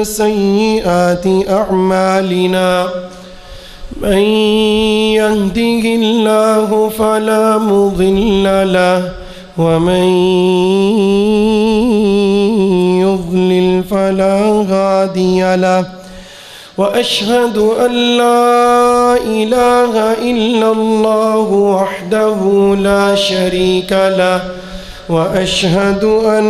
سيئات أعمالنا من يهده الله فلا مضل له ومن يضلل فلا هادي له وأشهد أن لا إله إلا الله وحده لا شريك له وأشهد أن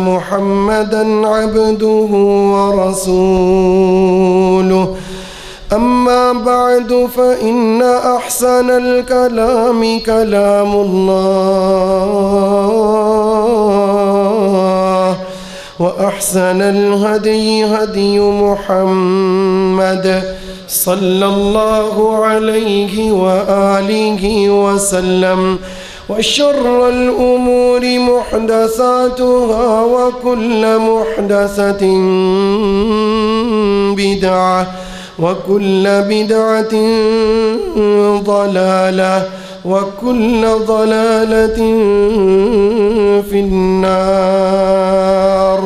محمدًا عبده ورسوله أما بعد فإن أحسن الكلام كلام الله وأحسن الهدي هدي محمد صلى الله عليه وآله وسلم وشر الأمور محدثاتها وكل محدثة بدعة وكل بدعة ضلالة وكل ضلالة في النار.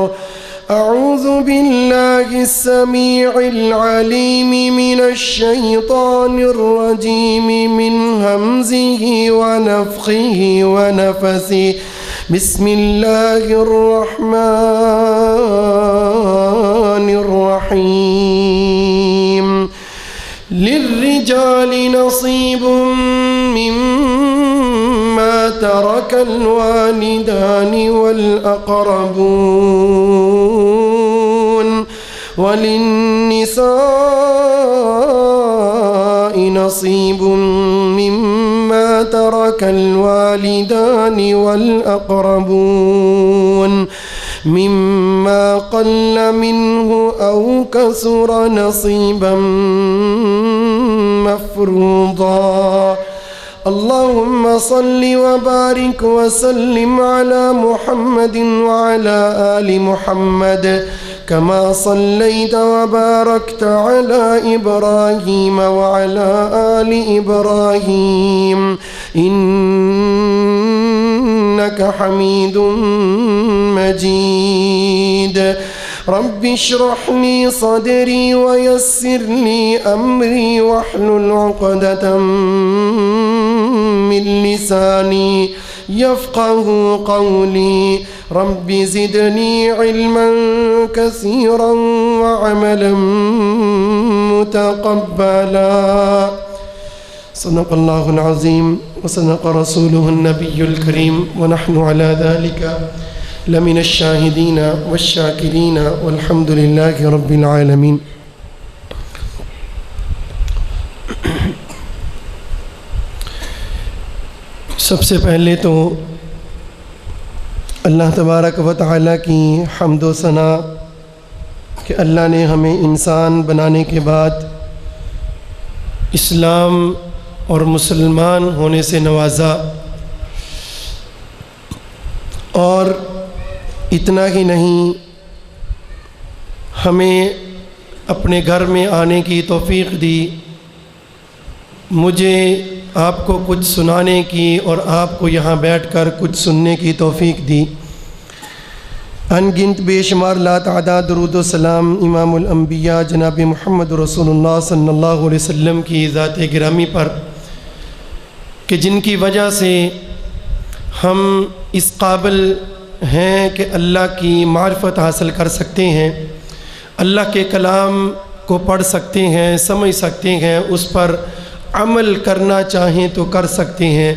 أعوذ بالله السميع العليم من الشيطان الرجيم من همزه ونفخه ونفثه. بسم الله الرحمن الرحيم. للرجال نصيب مما ترك الوالدان والأقربون وللنساء نصيب مما ترك الوالدان والأقربون مما قل منه أو كثر نصيبا مفروضا. اللهم صل وبارك وسلم على محمد وعلى آل محمد كما صليت وباركت على إبراهيم وعلى آل إبراهيم إنك حميد مجيد. رب اشرح لي صدري ويسر لي أمري واحلل عقدة من لساني يفقه قولي. رب زدني علما كثيرا وعملا متقبلا. صدق الله العظيم وصدق رسوله النبي الكريم ونحن على ذلك لمن الشاهدين والشاكرين والحمد لله رب العالمين. سب سے پہلے تو اللہ تبارک و تعالیٰ کی حمد و ثنا کہ اللہ نے ہمیں انسان بنانے کے بعد اسلام اور مسلمان ہونے سے نوازا، اور اتنا ہی نہیں ہمیں اپنے گھر میں آنے کی توفیق دی، مجھے آپ کو کچھ سنانے کی اور آپ کو یہاں بیٹھ کر کچھ سننے کی توفیق دی۔ ان گنت بے شمار لا تعداد درود و سلام امام الانبیاء جناب محمد رسول اللہ صلی اللہ علیہ وسلم کی ذات گرامی پر کہ جن کی وجہ سے ہم اس قابل ہیں کہ اللہ کی معرفت حاصل کر سکتے ہیں، اللہ کے کلام کو پڑھ سکتے ہیں، سمجھ سکتے ہیں، اس پر عمل کرنا چاہیں تو کر سکتے ہیں۔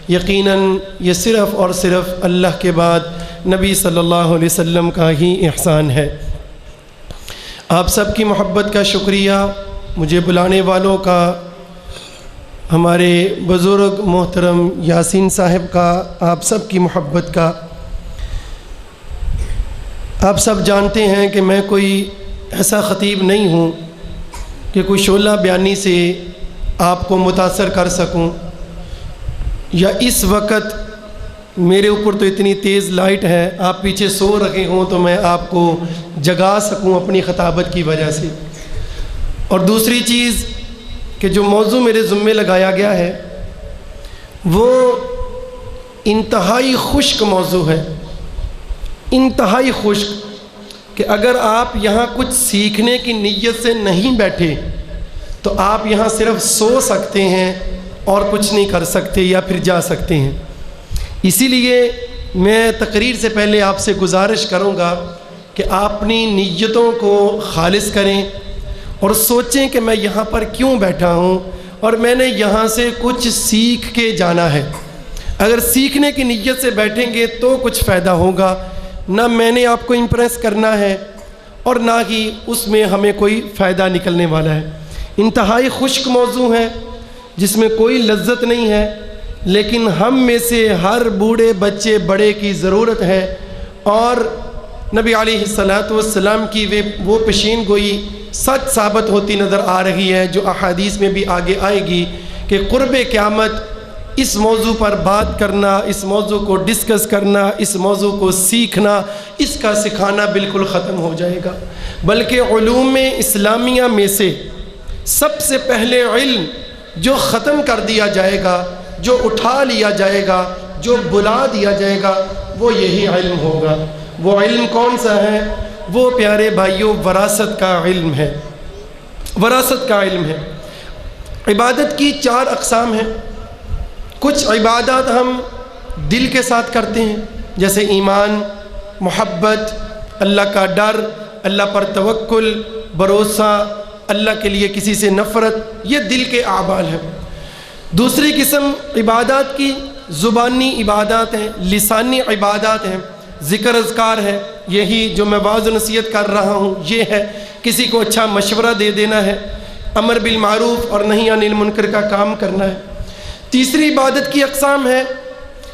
یقیناً یہ صرف اور صرف اللہ کے بعد نبی صلی اللہ علیہ وسلم کا ہی احسان ہے۔ آپ سب کی محبت کا شکریہ، مجھے بلانے والوں کا، ہمارے بزرگ محترم یاسین صاحب کا، آپ سب کی محبت کا۔ آپ سب جانتے ہیں کہ میں کوئی ایسا خطیب نہیں ہوں کہ کوئی شعلہ بیانی سے آپ کو متاثر کر سکوں، یا اس وقت میرے اوپر تو اتنی تیز لائٹ ہے، آپ پیچھے سو رہے ہوں تو میں آپ کو جگا سکوں اپنی خطابت کی وجہ سے۔ اور دوسری چیز کہ جو موضوع میرے ذمے لگایا گیا ہے وہ انتہائی خشک موضوع ہے، انتہائی خشک۔ کہ اگر آپ یہاں کچھ سیکھنے کی نیت سے نہیں بیٹھے تو آپ یہاں صرف سو سکتے ہیں اور کچھ نہیں کر سکتے یا پھر جا سکتے ہیں۔ اسی لیے میں تقریر سے پہلے آپ سے گزارش کروں گا کہ آپ اپنی نیتوں کو خالص کریں اور سوچیں کہ میں یہاں پر کیوں بیٹھا ہوں اور میں نے یہاں سے کچھ سیکھ کے جانا ہے۔ اگر سیکھنے کی نیت سے بیٹھیں گے تو کچھ فائدہ ہوگا، نہ میں نے آپ کو امپریس کرنا ہے اور نہ ہی اس میں ہمیں کوئی فائدہ نکلنے والا ہے۔ انتہائی خشک موضوع ہے جس میں کوئی لذت نہیں ہے، لیکن ہم میں سے ہر بوڑھے بچے بڑے کی ضرورت ہے، اور نبی علیہ السلام کی وہ پیشین گوئی سچ ثابت ہوتی نظر آ رہی ہے، جو احادیث میں بھی آگے آئے گی کہ قرب قیامت اس موضوع پر بات کرنا، اس موضوع کو ڈسکس کرنا، اس موضوع کو سیکھنا، اس کا سکھانا بالکل ختم ہو جائے گا، بلکہ علوم اسلامیہ میں سے سب سے پہلے علم جو ختم کر دیا جائے گا، جو اٹھا لیا جائے گا، جو بلا دیا جائے گا، وہ یہی علم ہوگا۔ وہ علم کون سا ہے؟ وہ پیارے بھائیوں وراثت کا علم ہے، وراثت کا علم ہے۔ عبادت کی 4 اقسام ہیں۔ کچھ عبادات ہم دل کے ساتھ کرتے ہیں، جیسے ایمان، محبت، اللہ کا ڈر، اللہ پر توکل، بھروسہ، اللہ کے لیے کسی سے نفرت، یہ دل کے اعمال ہیں۔ دوسری قسم عبادات کی زبانی عبادات ہیں، لسانی عبادات ہیں، ذکر اذکار ہے، یہی جو میں واعظ و نصیحت کر رہا ہوں یہ ہے، کسی کو اچھا مشورہ دے دینا ہے، امر بالمعروف اور نہی عن المنکر کا کام کرنا ہے۔ تیسری عبادت کی اقسام ہے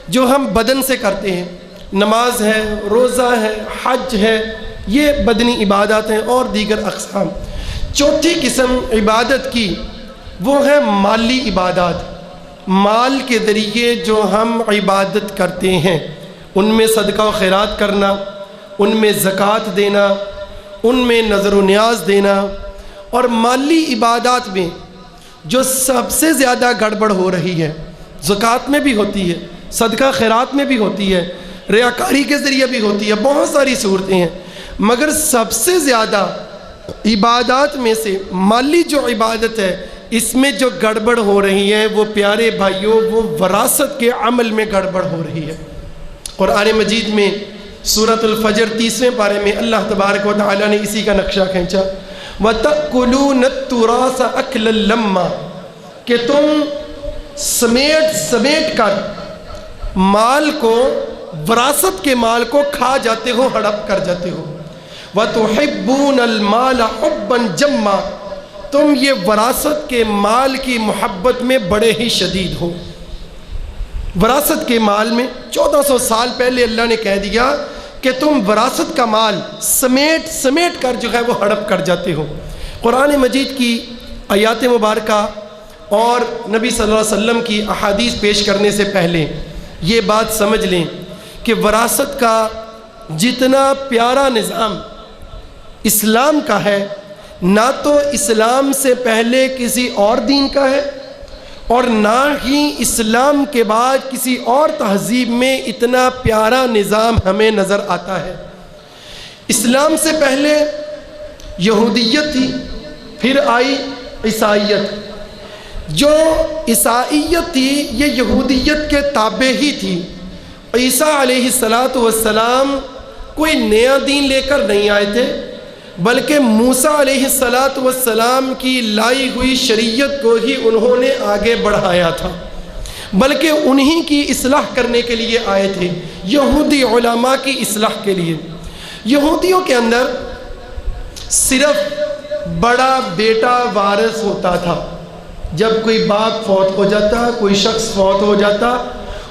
جو ہم بدن سے کرتے ہیں، نماز ہے، روزہ ہے، حج ہے، یہ بدنی عبادات ہیں اور دیگر اقسام۔ چوتھی قسم عبادت کی وہ ہے مالی عبادات، مال کے ذریعے جو ہم عبادت کرتے ہیں، ان میں صدقہ و خیرات کرنا، ان میں زکوٰۃ دینا، ان میں نظر و نیاز دینا۔ اور مالی عبادات میں جو سب سے زیادہ گڑبڑ ہو رہی ہے، زکوٰۃ میں بھی ہوتی ہے، صدقہ خیرات میں بھی ہوتی ہے، ریاکاری کے ذریعے بھی ہوتی ہے، بہت ساری صورتیں ہیں، مگر سب سے زیادہ عبادات میں سے مالی جو عبادت ہے اس میں جو گڑبڑ ہو رہی ہے وہ پیارے بھائیوں وہ وراثت کے عمل میں گڑبڑ ہو رہی ہے۔ قرآن مجید میں سورۃ الفجر 30ویں پارے میں اللہ تبارک و تعالیٰ نے اسی کا نقشہ کھینچا، وَتَأْكُلُونَ التُّرَاثَ أَكْلًا لَمًّا، کہ تم سمیٹ کر مال کو، وراثت کے مال کو کھا جاتے ہو، ہڑپ کر جاتے ہو۔ وَتُحِبُّونَ الْمَالَ حُبًّا جَمًّا، تم یہ وراثت کے مال کی محبت میں بڑے ہی شدید ہو۔ وراثت کے مال میں 1400 سال پہلے اللہ نے کہہ دیا کہ تم وراثت کا مال سمیٹ کر جو ہے وہ ہڑپ کر جاتے ہو۔ قرآن مجید کی آیات مبارکہ اور نبی صلی اللہ علیہ وسلم کی احادیث پیش کرنے سے پہلے یہ بات سمجھ لیں کہ وراثت کا جتنا پیارا نظام اسلام کا ہے، نہ تو اسلام سے پہلے کسی اور دین کا ہے اور نہ ہی اسلام کے بعد کسی اور تہذیب میں اتنا پیارا نظام ہمیں نظر آتا ہے۔ اسلام سے پہلے یہودیت تھی، پھر آئی عیسائیت۔ جو عیسائیت تھی یہ یہودیت کے تابع ہی تھی۔ عیسیٰ علیہ السلام کوئی نیا دین لے کر نہیں آئے تھے، بلکہ موسیٰ علیہ السلام کی لائی ہوئی شریعت کو ہی انہوں نے آگے بڑھایا تھا، بلکہ انہی کی اصلاح کرنے کے لیے آئے تھے، یہودی علماء کی اصلاح کے لیے۔ یہودیوں کے اندر صرف بڑا بیٹا وارث ہوتا تھا۔ جب کوئی باپ فوت ہو جاتا، کوئی شخص فوت ہو جاتا،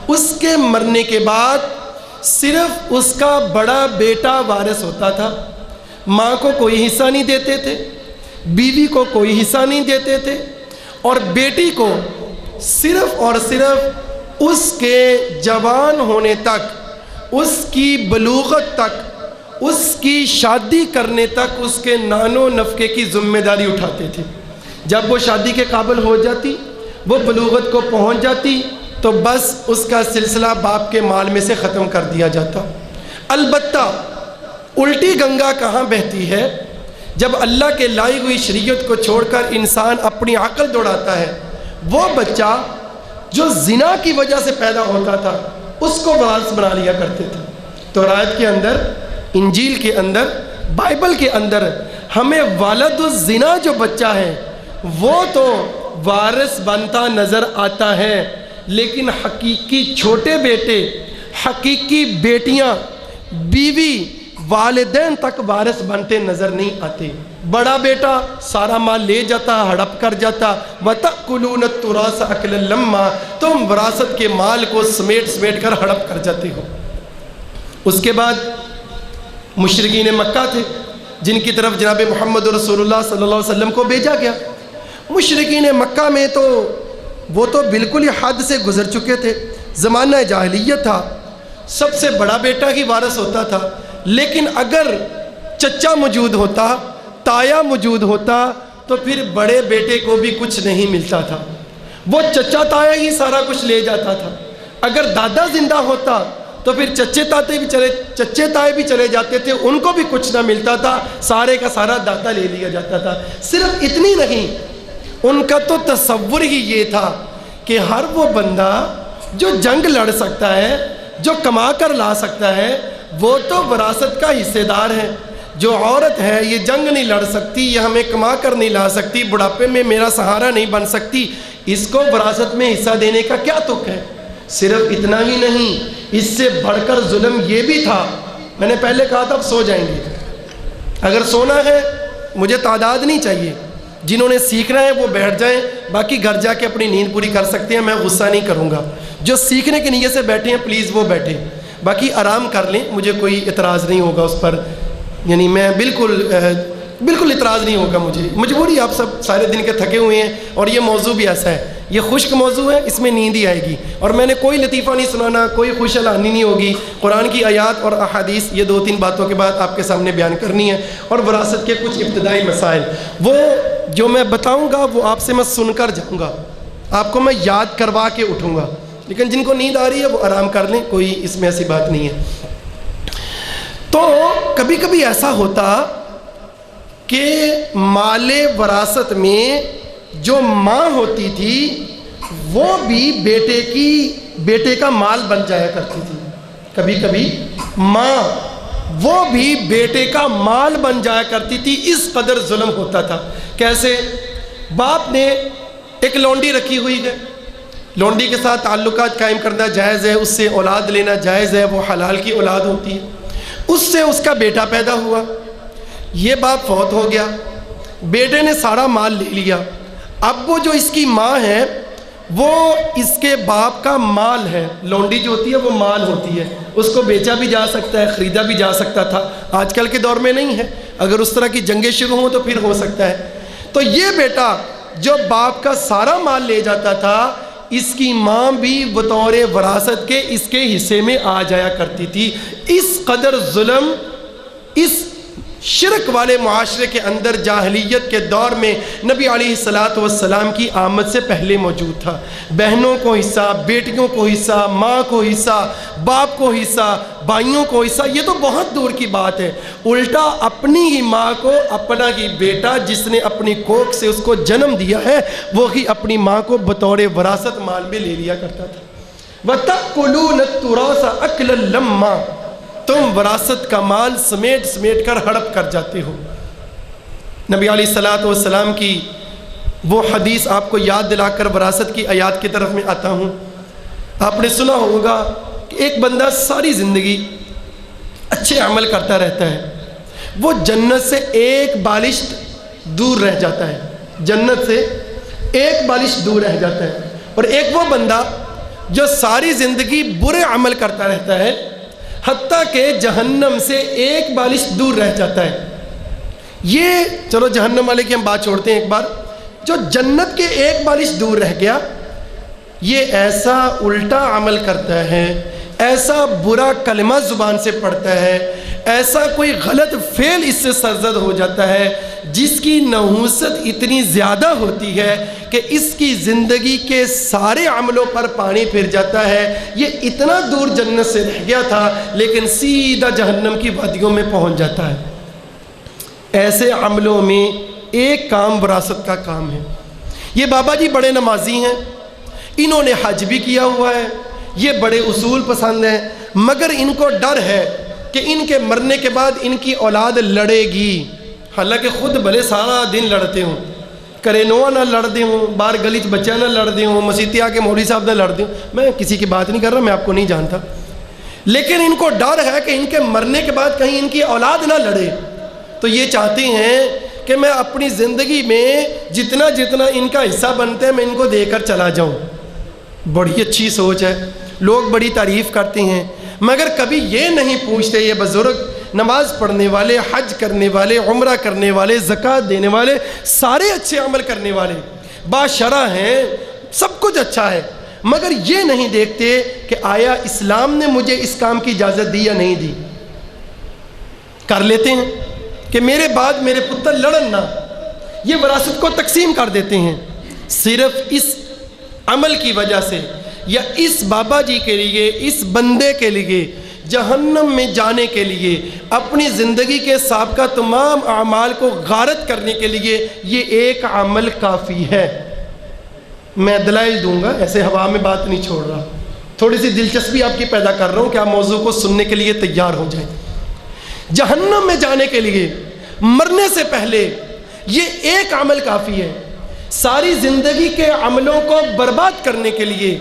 اس کے مرنے کے بعد صرف اس کا بڑا بیٹا وارث ہوتا تھا۔ ماں کو کوئی حصہ نہیں دیتے تھے، بیوی کو کوئی حصہ نہیں دیتے تھے، اور بیٹی کو صرف اور صرف اس کے جوان ہونے تک، اس کی بلوغت تک، اس کی شادی کرنے تک اس کے نان و نفقے کی ذمہ داری اٹھاتے تھے۔ جب وہ شادی کے قابل ہو جاتی، وہ بلوغت کو پہنچ جاتی، تو بس اس کا سلسلہ باپ کے مال میں سے ختم کر دیا جاتا۔ البتہ الٹی گنگا کہاں بہتی ہے؟ جب اللہ کے لائی ہوئی شریعت کو چھوڑ کر انسان اپنی عقل دوڑاتا ہے۔ وہ بچہ جو زنا کی وجہ سے پیدا ہوتا تھا اس کو وارث بنا لیا کرتے تھے۔ تورات کے اندر، انجیل کے اندر، بائبل کے اندر ہمیں والد الزنا جو بچہ ہے وہ تو وارث بنتا نظر آتا ہے، لیکن حقیقی چھوٹے بیٹے، حقیقی بیٹیاں، بیوی، والدین تک وارث بنتے نظر نہیں آتے۔ بڑا بیٹا سارا مال لے جاتا، ہڑپ کر جاتا۔ وَتَأْكُلُونَ التُّرَاثَ أَكْلًا لَمًّا، تم وراثت کے مال کو سمیٹ کر ہڑپ کر جاتے ہو۔ اس کے بعد مشرکین مکہ تھے جن کی طرف جناب محمد رسول اللہ صلی اللہ علیہ وسلم کو بھیجا گیا۔ مشرکین مکہ میں تو وہ تو بالکل ہی حد سے گزر چکے تھے، زمانہ جاہلیت تھا، سب سے بڑا بیٹا ہی وارث ہوتا تھا۔ لیکن اگر چچا موجود ہوتا، تایا موجود ہوتا، تو پھر بڑے بیٹے کو بھی کچھ نہیں ملتا تھا، وہ چچا تایا ہی سارا کچھ لے جاتا تھا۔ اگر دادا زندہ ہوتا تو پھر چچے تائے بھی چلے جاتے تھے، ان کو بھی کچھ نہ ملتا تھا، سارے کا سارا دادا لے لیا جاتا تھا۔ صرف اتنی نہیں، ان کا تو تصور ہی یہ تھا کہ ہر وہ بندہ جو جنگ لڑ سکتا ہے، جو کما کر لا سکتا ہے، وہ تو وراثت کا حصے دار ہے۔ جو عورت ہے یہ جنگ نہیں لڑ سکتی، یہ ہمیں کما کر نہیں لا سکتی، بڑھاپے میں میرا سہارا نہیں بن سکتی، اس کو وراثت میں حصہ دینے کا کیا تک ہے؟ صرف اتنا ہی نہیں، اس سے بڑھ کر ظلم یہ بھی تھا، میں نے پہلے کہا تھا اب سو جائیں گے، اگر سونا ہے مجھے تعداد نہیں چاہیے، جنہوں نے سیکھنا ہے وہ بیٹھ جائیں، باقی گھر جا کے اپنی نیند پوری کر سکتے ہیں، میں غصہ نہیں کروں گا۔ جو سیکھنے کی نیت سے بیٹھے ہیں پلیز وہ بیٹھیں، باقی آرام کر لیں، مجھے کوئی اعتراض نہیں ہوگا اس پر، یعنی میں بالکل اعتراض نہیں ہوگا مجھے، مجبوری، آپ سب سارے دن کے تھکے ہوئے ہیں، اور یہ موضوع بھی ایسا ہے، یہ خشک موضوع ہے، اس میں نیند ہی آئے گی، اور میں نے کوئی لطیفہ نہیں سنانا، کوئی خوش الانی نہیں ہوگی، قرآن کی آیات اور احادیث یہ 2-3 باتوں کے بعد آپ کے سامنے بیان کرنی ہے، اور وراثت کے کچھ ابتدائی مسائل، وہ جو میں بتاؤں گا وہ آپ سے میں سن کر جاؤں گا، آپ کو میں یاد کروا کے اٹھوں گا، لیکن جن کو نیند آ رہی ہے وہ آرام کر لیں، کوئی اس میں ایسی بات نہیں ہے۔ تو کبھی کبھی ایسا ہوتا کہ مال وراثت میں جو ماں ہوتی تھی وہ بھی بیٹے کا مال بن جایا کرتی تھی، کبھی کبھی ماں وہ بھی بیٹے کا مال بن جایا کرتی تھی، اس قدر ظلم ہوتا تھا۔ کیسے؟ باپ نے ایک لونڈی رکھی ہوئی ہے، لونڈی کے ساتھ تعلقات قائم کرنا جائز ہے، اس سے اولاد لینا جائز ہے، وہ حلال کی اولاد ہوتی ہے، اس سے اس کا بیٹا پیدا ہوا، یہ باپ فوت ہو گیا، بیٹے نے سارا مال لے لیا، اب وہ جو اس کی ماں ہے وہ اس کے باپ کا مال ہے، لونڈی جو ہوتی ہے وہ مال ہوتی ہے، اس کو بیچا بھی جا سکتا ہے، خریدا بھی جا سکتا تھا، آج کل کے دور میں نہیں ہے، اگر اس طرح کی جنگیں شروع ہوں تو پھر ہو سکتا ہے۔ تو یہ بیٹا جو باپ کا سارا مال لے جاتا تھا، اس کی ماں بھی بطور وراثت کے اس کے حصے میں آ جایا کرتی تھی۔ اس قدر ظلم اس شرک والے معاشرے کے اندر جاہلیت کے دور میں نبی علیہ السلام کی آمد سے پہلے موجود تھا۔ بہنوں کو حصہ، بیٹیوں کو حصہ، ماں کو حصہ، باپ کو حصہ، بھائیوں کو حصہ، یہ تو بہت دور کی بات ہے۔ الٹا اپنی ہی ماں کو اپنا ہی بیٹا جس نے اپنی کوکھ سے اس کو جنم دیا ہے وہی اپنی ماں کو بطور وراثت مال میں لے لیا کرتا تھا۔ وَتَأْكُلُونَ التُّرَاثَ أَكْلًا لَمًّا، تم وراثت کا مال سمیٹ کر ہڑپ کر جاتے ہو۔ نبی علیہ السلام کی وہ حدیث آپ کو یاد دلا کر وراثت کی آیات کی طرف میں آتا ہوں۔ آپ نے سنا ہوگا کہ ایک بندہ ساری زندگی اچھے عمل کرتا رہتا ہے، وہ جنت سے ایک بالشت دور رہ جاتا ہے، جنت سے ایک بالشت دور رہ جاتا ہے، اور ایک وہ بندہ جو ساری زندگی برے عمل کرتا رہتا ہے حتیٰ کہ جہنم سے ایک بالشت دور رہ جاتا ہے۔ یہ چلو جہنم والے کی ہم بات چھوڑتے ہیں ایک بار، جو جنت کے ایک بالشت دور رہ گیا یہ ایسا الٹا عمل کرتا ہے، ایسا برا کلمہ زبان سے پڑھتا ہے، ایسا کوئی غلط فعل اس سے سرزد ہو جاتا ہے جس کی نحوست اتنی زیادہ ہوتی ہے کہ اس کی زندگی کے سارے عملوں پر پانی پھر جاتا ہے. یہ اتنا دور جنت سے رہ گیا تھا لیکن سیدھا جہنم کی وادیوں میں پہنچ جاتا ہے. ایسے عملوں میں ایک کام وراثت کا کام ہے. یہ بابا جی بڑے نمازی ہیں، انہوں نے حج بھی کیا ہوا ہے، یہ بڑے اصول پسند ہیں، مگر ان کو ڈر ہے کہ ان کے مرنے کے بعد ان کی اولاد لڑے گی. حالانکہ خود بھلے سارا دن لڑتے ہوں، کرینوا نہ لڑتے ہوں، باہر گلی بچہ نہ لڑتے ہوں، مسیطی آ کے مولوی صاحب نہ لڑتے ہوں. میں کسی کی بات نہیں کر رہا، میں آپ کو نہیں جانتا، لیکن ان کو ڈر ہے کہ ان کے مرنے کے بعد کہیں ان کی اولاد نہ لڑے. تو یہ چاہتے ہیں کہ میں اپنی زندگی میں جتنا جتنا ان کا حصہ بنتے ہیں میں ان کو دے کر چلا جاؤں. بڑی اچھی سوچ ہے، لوگ بڑی تعریف کرتے ہیں، مگر کبھی یہ نہیں پوچھتے یہ بزرگ، نماز پڑھنے والے، حج کرنے والے، عمرہ کرنے والے، زکوٰۃ دینے والے، سارے اچھے عمل کرنے والے، باشرع ہیں، سب کچھ اچھا ہے، مگر یہ نہیں دیکھتے کہ آیا اسلام نے مجھے اس کام کی اجازت دی یا نہیں دی. کر لیتے ہیں کہ میرے بعد میرے پتر لڑن نہ، یہ وراثت کو تقسیم کر دیتے ہیں. صرف اس عمل کی وجہ سے یا اس بابا جی کے لیے، اس بندے کے لیے جہنم میں جانے کے لیے، اپنی زندگی کے سابقہ تمام اعمال کو غارت کرنے کے لیے یہ ایک عمل کافی ہے. میں دلائل دوں گا، ایسے ہوا میں بات نہیں چھوڑ رہا، تھوڑی سی دلچسپی آپ کی پیدا کر رہا ہوں کہ آپ موضوع کو سننے کے لیے تیار ہو جائیں. جہنم میں جانے کے لیے مرنے سے پہلے یہ ایک عمل کافی ہے. ساری زندگی کے عملوں کو برباد کرنے کے لیے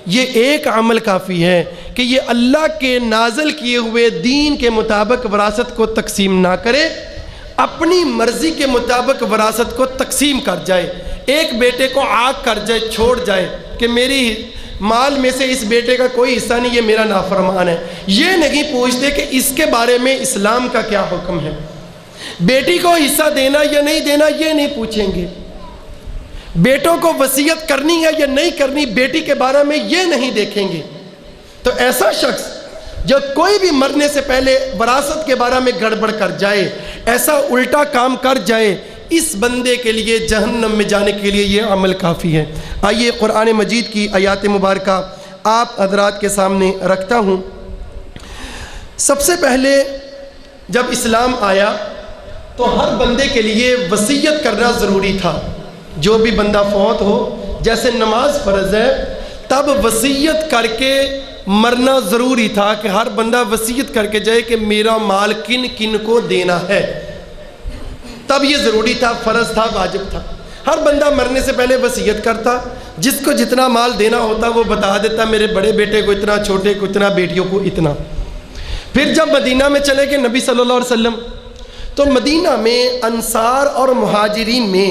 یہ ایک عمل کافی ہے کہ یہ اللہ کے نازل کیے ہوئے دین کے مطابق وراثت کو تقسیم نہ کرے، اپنی مرضی کے مطابق وراثت کو تقسیم کر جائے. ایک بیٹے کو عاق کر جائے، چھوڑ جائے کہ میری مال میں سے اس بیٹے کا کوئی حصہ نہیں، یہ میرا نافرمان ہے. یہ نہیں پوچھتے کہ اس کے بارے میں اسلام کا کیا حکم ہے. بیٹی کو حصہ دینا یا نہیں دینا یہ نہیں پوچھیں گے. بیٹوں کو وصیت کرنی ہے یا نہیں کرنی بیٹی کے بارے میں یہ نہیں دیکھیں گے. تو ایسا شخص جو کوئی بھی مرنے سے پہلے وراثت کے بارے میں گڑبڑ کر جائے، ایسا الٹا کام کر جائے، اس بندے کے لیے جہنم میں جانے کے لیے یہ عمل کافی ہے. آئیے قرآن مجید کی آیات مبارکہ آپ حضرات کے سامنے رکھتا ہوں. سب سے پہلے جب اسلام آیا تو ہر بندے کے لیے وصیت کرنا ضروری تھا. جو بھی بندہ فوت ہو، جیسے نماز فرض ہے، تب وصیت کر کے مرنا ضروری تھا کہ ہر بندہ وصیت کر کے جائے کہ میرا مال کن کن کو دینا ہے. تب یہ ضروری تھا، فرض تھا، واجب تھا. ہر بندہ مرنے سے پہلے وصیت کرتا، جس کو جتنا مال دینا ہوتا وہ بتا دیتا، میرے بڑے بیٹے کو اتنا، چھوٹے کو اتنا، بیٹیوں کو اتنا. پھر جب مدینہ میں چلے گئے نبی صلی اللہ علیہ وسلم، تو مدینہ میں انصار اور مہاجرین میں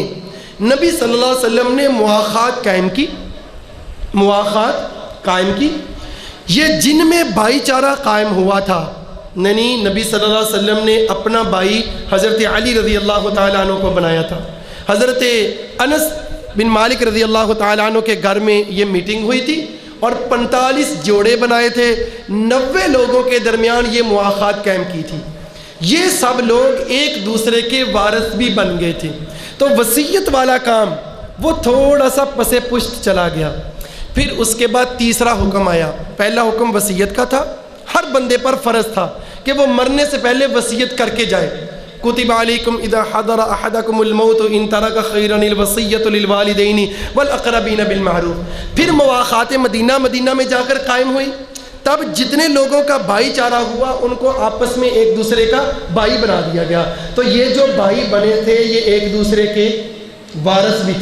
نبی صلی اللہ علیہ وسلم نے مواخات قائم کی. یہ جن میں بھائی چارہ قائم ہوا تھا، یعنی نبی صلی اللہ علیہ وسلم نے اپنا بھائی حضرت علی رضی اللہ تعالیٰ عنہ کو بنایا تھا. حضرت انس بن مالک رضی اللہ تعالیٰ عنہ کے گھر میں یہ میٹنگ ہوئی تھی اور 45 جوڑے بنائے تھے. 90 لوگوں کے درمیان یہ مواخات قائم کی تھی. یہ سب لوگ ایک دوسرے کے وارث بھی بن گئے تھے. تو وصیت والا کام وہ تھوڑا سا پس پشت چلا گیا. پھر اس کے بعد تیسرا حکم آیا. پہلا حکم وصیت کا تھا، ہر بندے پر فرض تھا کہ وہ مرنے سے پہلے وصیت کر کے جائے. کتب علیکم اذا حضر احدکم الموت ان ترک خیرا الوصیۃ للوالدین والاقربین بالمعروف. پھر مواخات مدینہ میں جا کر قائم ہوئی. تب جتنے لوگوں کا بھائی چارہ ہوا ان کو آپس میں ایک دوسرے کا بھائی بنا دیا گیا. تو یہ جو بھائی بنے تھے یہ ایک دوسرے کے وارث بھی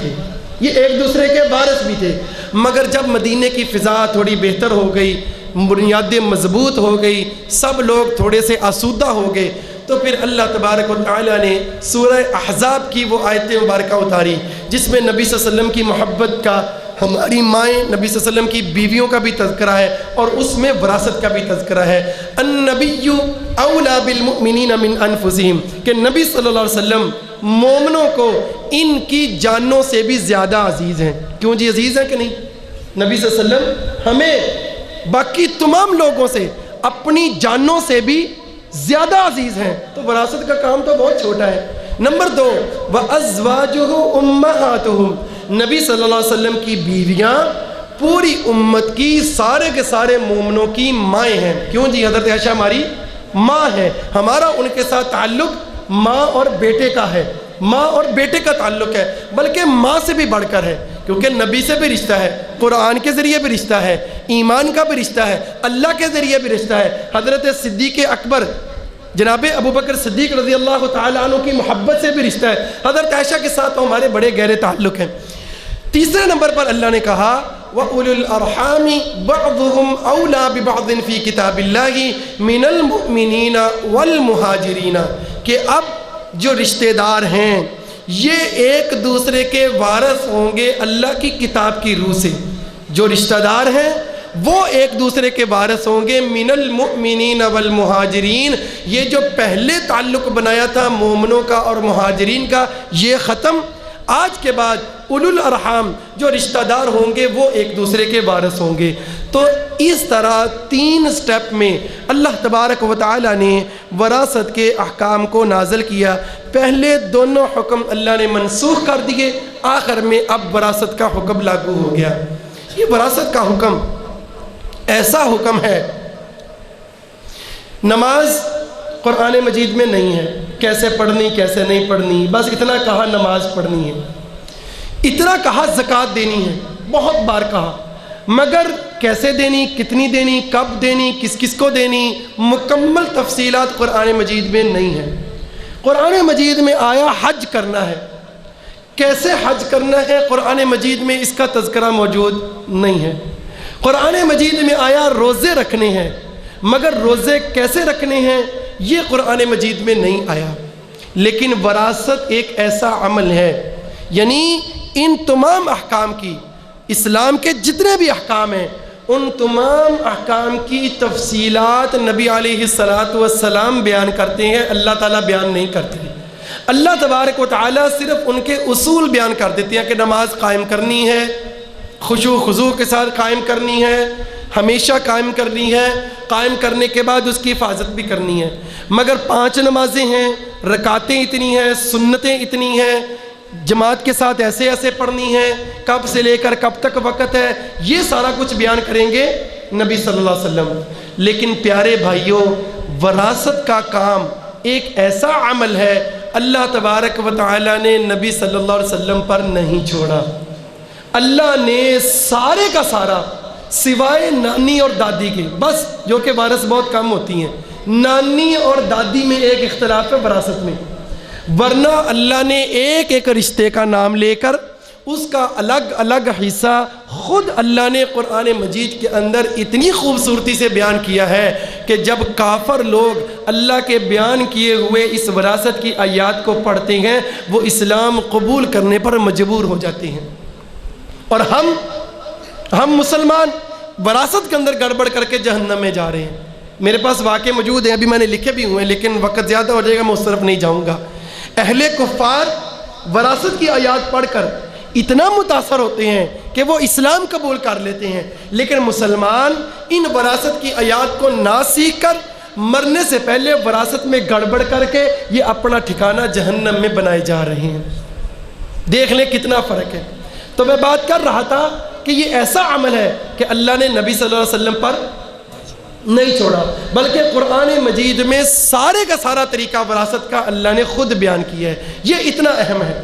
تھے. مگر جب مدینے کی فضا تھوڑی بہتر ہو گئی، بنیادیں مضبوط ہو گئی، سب لوگ تھوڑے سے آسودہ ہو گئے، تو پھر اللہ تبارک و تعالیٰ نے سورہ احزاب کی وہ آیت مبارکہ اتاری جس میں نبی صلی اللہ علیہ وسلم کی محبت کا، ہماری مائیں، نبی صلی اللہ علیہ وسلم کی بیویوں کا بھی تذکرہ ہے اور اس میں وراثت کا بھی تذکرہ ہے. النبی اولا بالمؤمنین من انفسہم، کہ نبی صلی اللہ علیہ وسلم مومنوں کو ان کی جانوں سے بھی زیادہ عزیز ہیں. کیوں جی عزیز ہیں کہ نہیں؟ نبی صلی اللہ علیہ وسلم ہمیں باقی تمام لوگوں سے اپنی جانوں سے بھی زیادہ عزیز ہیں. تو وراثت کا کام تو بہت چھوٹا ہے. نمبر 2 وَأَزْوَاجُهُ أُمَّهَاتُهُمْ، نبی صلی اللہ علیہ وسلم کی بیویاں پوری امت کی سارے کے سارے مومنوں کی مائیں ہیں۔ کیوں جی؟ حضرت عائشہ ہماری ماں ہے، ہمارا ان کے ساتھ تعلق ماں اور بیٹے کا ہے، ماں اور بیٹے کا تعلق ہے، بلکہ ماں سے بھی بڑھ کر ہے، کیونکہ نبی سے بھی رشتہ ہے، قرآن کے ذریعے بھی رشتہ ہے، ایمان کا بھی رشتہ ہے، اللہ کے ذریعے بھی رشتہ ہے۔ حضرت صدیق اکبر جناب ابو بکر صدیق رضی اللہ تعالیٰ عنہ کی محبت سے بھی رشتہ ہے، حضرت عائشہ کے ساتھ ہمارے بڑے گہرے تعلق ہیں۔ تیسرے نمبر پر اللہ نے کہا وَأُولُو الْأَرْحَامِ بَعْضُهُمْ أَوْلَى بِبَعْضٍ فِي كِتَابِ اللَّهِ مِنَ الْمُؤْمِنِينَ وَالْمُهَاجِرِينَ، کہ اب جو رشتہ دار ہیں یہ ایک دوسرے کے وارث ہوں گے اللہ کی کتاب کی روح سے۔ جو رشتہ دار ہیں وہ ایک دوسرے کے وارث ہوں گے من المؤمنین والمہاجرین، یہ جو پہلے تعلق بنایا تھا مومنوں کا اور مہاجرین کا یہ ختم۔ آج کے بعد اولو الارحام جو رشتہ دار ہوں گے وہ ایک دوسرے کے وارث ہوں گے۔ تو اس طرح 3 سٹیپ میں اللہ تبارک و تعالی نے وراثت کے احکام کو نازل کیا۔ پہلے دونوں حکم اللہ نے منسوخ کر دیے، آخر میں اب وراثت کا حکم لاگو ہو گیا۔ یہ وراثت کا حکم ایسا حکم ہے، نماز قرآن مجید میں نہیں ہے، کیسے پڑھنی کیسے نہیں پڑھنی، بس اتنا کہا نماز پڑھنی ہے، اتنا کہا زکوٰۃ دینی ہے، بہت بار کہا، مگر کیسے دینی، کتنی دینی، کب دینی، کس کس کو دینی، مکمل تفصیلات قرآن مجید میں نہیں ہے۔ قرآن مجید میں آیا حج کرنا ہے، کیسے حج کرنا ہے قرآن مجید میں اس کا تذکرہ موجود نہیں ہے۔ قرآن مجید میں آیا روزے رکھنے ہیں، مگر روزے کیسے رکھنے ہیں یہ قرآن مجید میں نہیں آیا۔ لیکن وراثت ایک ایسا عمل ہے، یعنی ان تمام احکام کی، اسلام کے جتنے بھی احکام ہیں ان تمام احکام کی تفصیلات نبی علیہ السلام بیان کرتے ہیں، اللہ تعالیٰ بیان نہیں کرتے۔ اللہ تبارک و تعالیٰ صرف ان کے اصول بیان کر دیتے ہیں کہ نماز قائم کرنی ہے، خشوع خضوع کے ساتھ قائم کرنی ہے، ہمیشہ قائم کرنی ہے، قائم کرنے کے بعد اس کی حفاظت بھی کرنی ہے، مگر 5 نمازیں ہیں، رکعتیں اتنی ہیں، سنتیں اتنی ہیں، جماعت کے ساتھ ایسے ایسے پڑھنی ہے، کب سے لے کر کب تک وقت ہے، یہ سارا کچھ بیان کریں گے نبی صلی اللہ علیہ وسلم۔ لیکن پیارے بھائیوں، وراثت کا کام ایک ایسا عمل ہے اللہ تبارک و تعالی نے نبی صلی اللہ علیہ وسلم پر نہیں چھوڑا۔ اللہ نے سارے کا سارا سوائے نانی اور دادی کے، بس جو کہ وارث بہت کم ہوتی ہیں، نانی اور دادی میں ایک اختلاف ہے وراثت میں، ورنہ اللہ نے ایک ایک رشتے کا نام لے کر اس کا الگ الگ حصہ خود اللہ نے قرآن مجید کے اندر اتنی خوبصورتی سے بیان کیا ہے کہ جب کافر لوگ اللہ کے بیان کیے ہوئے اس وراثت کی آیات کو پڑھتے ہیں وہ اسلام قبول کرنے پر مجبور ہو جاتے ہیں۔ اور ہم مسلمان وراثت کے اندر گڑبڑ کر کے جہنم میں جا رہے ہیں۔ میرے پاس واقع موجود ہیں، ابھی میں نے لکھے بھی ہوئے ہیں، لیکن وقت زیادہ ہو جائے گا، میں اس طرف نہیں جاؤں گا۔ اہل کفار وراثت کی آیات پڑھ کر اتنا متاثر ہوتے ہیں کہ وہ اسلام قبول کر لیتے ہیں، لیکن مسلمان ان وراثت کی آیات کو نہ سیکھ کر مرنے سے پہلے وراثت میں گڑبڑ کر کے یہ اپنا ٹھکانہ جہنم میں بنائے جا رہے ہیں۔ دیکھ لیں کتنا فرق ہے۔ تو میں بات کر رہا تھا کہ یہ ایسا عمل ہے کہ اللہ نے نبی صلی اللہ علیہ وسلم پر نہیں چھوڑا، بلکہ قرآن مجید میں سارے کا سارا طریقہ وراثت کا اللہ نے خود بیان کیا ہے۔ یہ اتنا اہم ہے،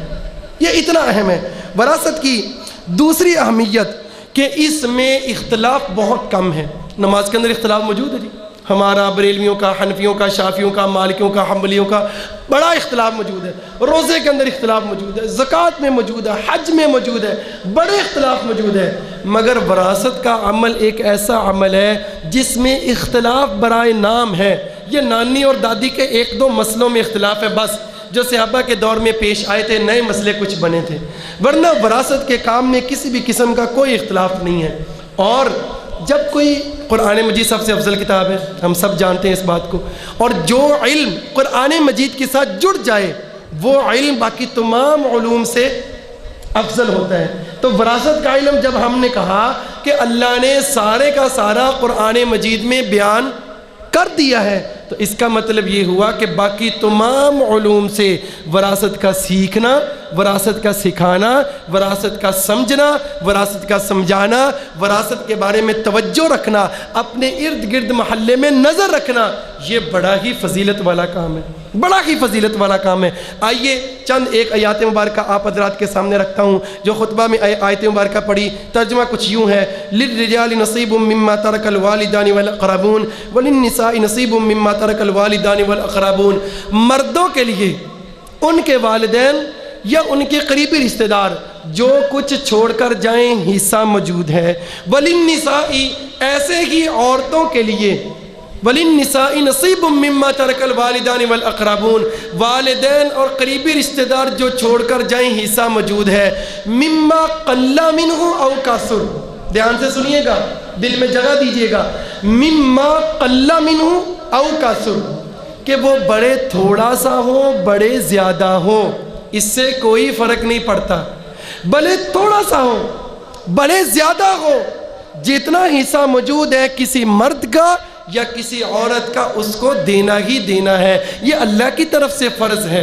یہ اتنا اہم ہے۔ وراثت کی دوسری اہمیت کہ اس میں اختلاف بہت کم ہے۔ نماز کے اندر اختلاف موجود ہے جی، ہمارا بریلویوں کا، حنفیوں کا، شافیوں کا، مالکیوں کا، حنبلیوں کا بڑا اختلاف موجود ہے۔ روزے کے اندر اختلاف موجود ہے، زکوٰۃ میں موجود ہے، حج میں موجود ہے، بڑے اختلاف موجود ہے۔ مگر وراثت کا عمل ایک ایسا عمل ہے جس میں اختلاف برائے نام ہے۔ یہ نانی اور دادی کے 1-2 مسئلوں میں اختلاف ہے، بس جو صحابہ کے دور میں پیش آئے تھے، نئے مسئلے کچھ بنے تھے، ورنہ وراثت کے کام میں کسی بھی قسم کا کوئی اختلاف نہیں ہے۔ اور جب کوئی قرآن مجید سب سے افضل کتاب ہے، ہم سب جانتے ہیں اس بات کو، اور جو علم قرآن مجید کے ساتھ جڑ جائے وہ علم باقی تمام علوم سے افضل ہوتا ہے۔ تو وراثت کا علم جب ہم نے کہا کہ اللہ نے سارے کا سارا قرآن مجید میں بیان کر دیا ہے، تو اس کا مطلب یہ ہوا کہ باقی تمام علوم سے وراثت کا سیکھنا، وراثت کا سکھانا، وراثت کا سمجھنا، وراثت کا سمجھانا، وراثت کے بارے میں توجہ رکھنا، اپنے ارد گرد محلے میں نظر رکھنا، یہ بڑا ہی فضیلت والا کام ہے، بڑا ہی فضیلت والا کام ہے۔ آئیے چند ایک آیات مبارکہ آپ حضرات کے سامنے رکھتا ہوں جو خطبہ میں آیت مبارکہ پڑھی، ترجمہ کچھ یوں ہے: للرجال نصیب مما ترک الوالدان والاقربون وللنساء نصیب مما ترک الوالدان والاقربون۔ مردوں کے لیے ان کے والدین یا ان کے قریبی رشتہ دار جو کچھ چھوڑ کر جائیں حصہ موجود ہے، وللنساء ایسے ہی عورتوں کے لیے، وَلِلنِّسَاءِ نَصِيبٌ مِّمَّا تَرَكَ الْوَالِدَانِ وَالْأَقْرَبُونَ، والدین اور قریبی رشتہ دار جو چھوڑ کر جائیں حصہ موجود ہے، مِمَّا قَلَّ مِنْهُ أَوْ كَثُرَ، دھیان سے سنیے گا، دل میں جگہ دیجئے گا، مِمَّا قَلَّ مِنْهُ أَوْ كَثُرَ، کہ وہ بڑے تھوڑا سا ہو بڑے زیادہ ہو، اس سے کوئی فرق نہیں پڑتا، بھلے تھوڑا سا ہو بڑے زیادہ ہو، جتنا حصہ موجود ہے کسی مرد کا یا کسی عورت کا اس کو دینا ہی دینا ہے، یہ اللہ کی طرف سے فرض ہے۔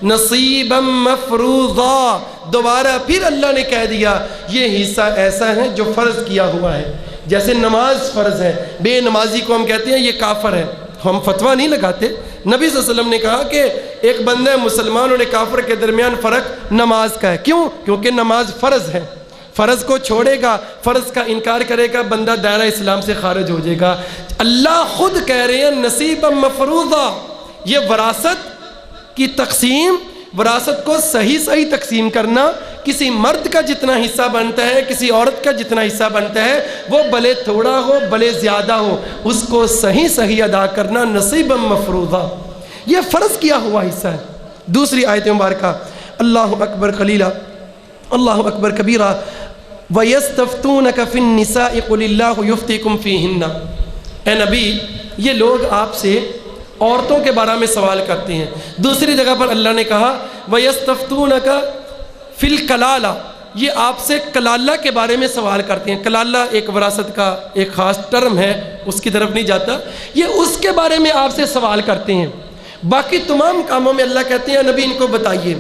نصیبا مفروضا، دوبارہ پھر اللہ نے کہہ دیا یہ حصہ ایسا ہے جو فرض کیا ہوا ہے، جیسے نماز فرض ہے، بے نمازی کو ہم کہتے ہیں یہ کافر ہے، ہم فتویٰ نہیں لگاتے، نبی صلی اللہ علیہ وسلم نے کہا کہ ایک بندہ مسلمان اور ایک کافر کے درمیان فرق نماز کا ہے، کیوں؟ کیونکہ نماز فرض ہے، فرض کو چھوڑے گا، فرض کا انکار کرے گا، بندہ دائرہ اسلام سے خارج ہو جائے گا۔ اللہ خود کہہ رہے ہیں نصیبا مفروضا، یہ وراثت کی تقسیم، وراثت کو صحیح تقسیم کرنا، کسی مرد کا جتنا حصہ بنتا ہے کسی عورت کا جتنا حصہ بنتا ہے، وہ بھلے تھوڑا ہو بھلے زیادہ ہو، اس کو صحیح ادا کرنا نصیبا مفروضا، یہ فرض کیا ہوا حصہ ہے۔ دوسری آیت مبارکہ، اللہ اکبر قلیلا اللہ اکبر کبیرہ، وَيَسْتَفْتُونَكَ فِي النِّسَاءِ قُلِ اللَّهُ يُفْتِيكُمْ فِيهِنَّ، اے نبی یہ لوگ آپ سے عورتوں کے بارے میں سوال کرتے ہیں۔ دوسری جگہ پر اللہ نے کہا وَيَسْتَفْتُونَكَ فِي الْكَلَالَةِ، یہ آپ سے کلالہ کے بارے میں سوال کرتے ہیں۔ کلالہ ایک وراثت کا ایک خاص ٹرم ہے، اس کی طرف نہیں جاتا، یہ اس کے بارے میں آپ سے سوال کرتے ہیں۔ باقی تمام کاموں میں اللہ کہتے ہیں نبی ان کو بتائیے،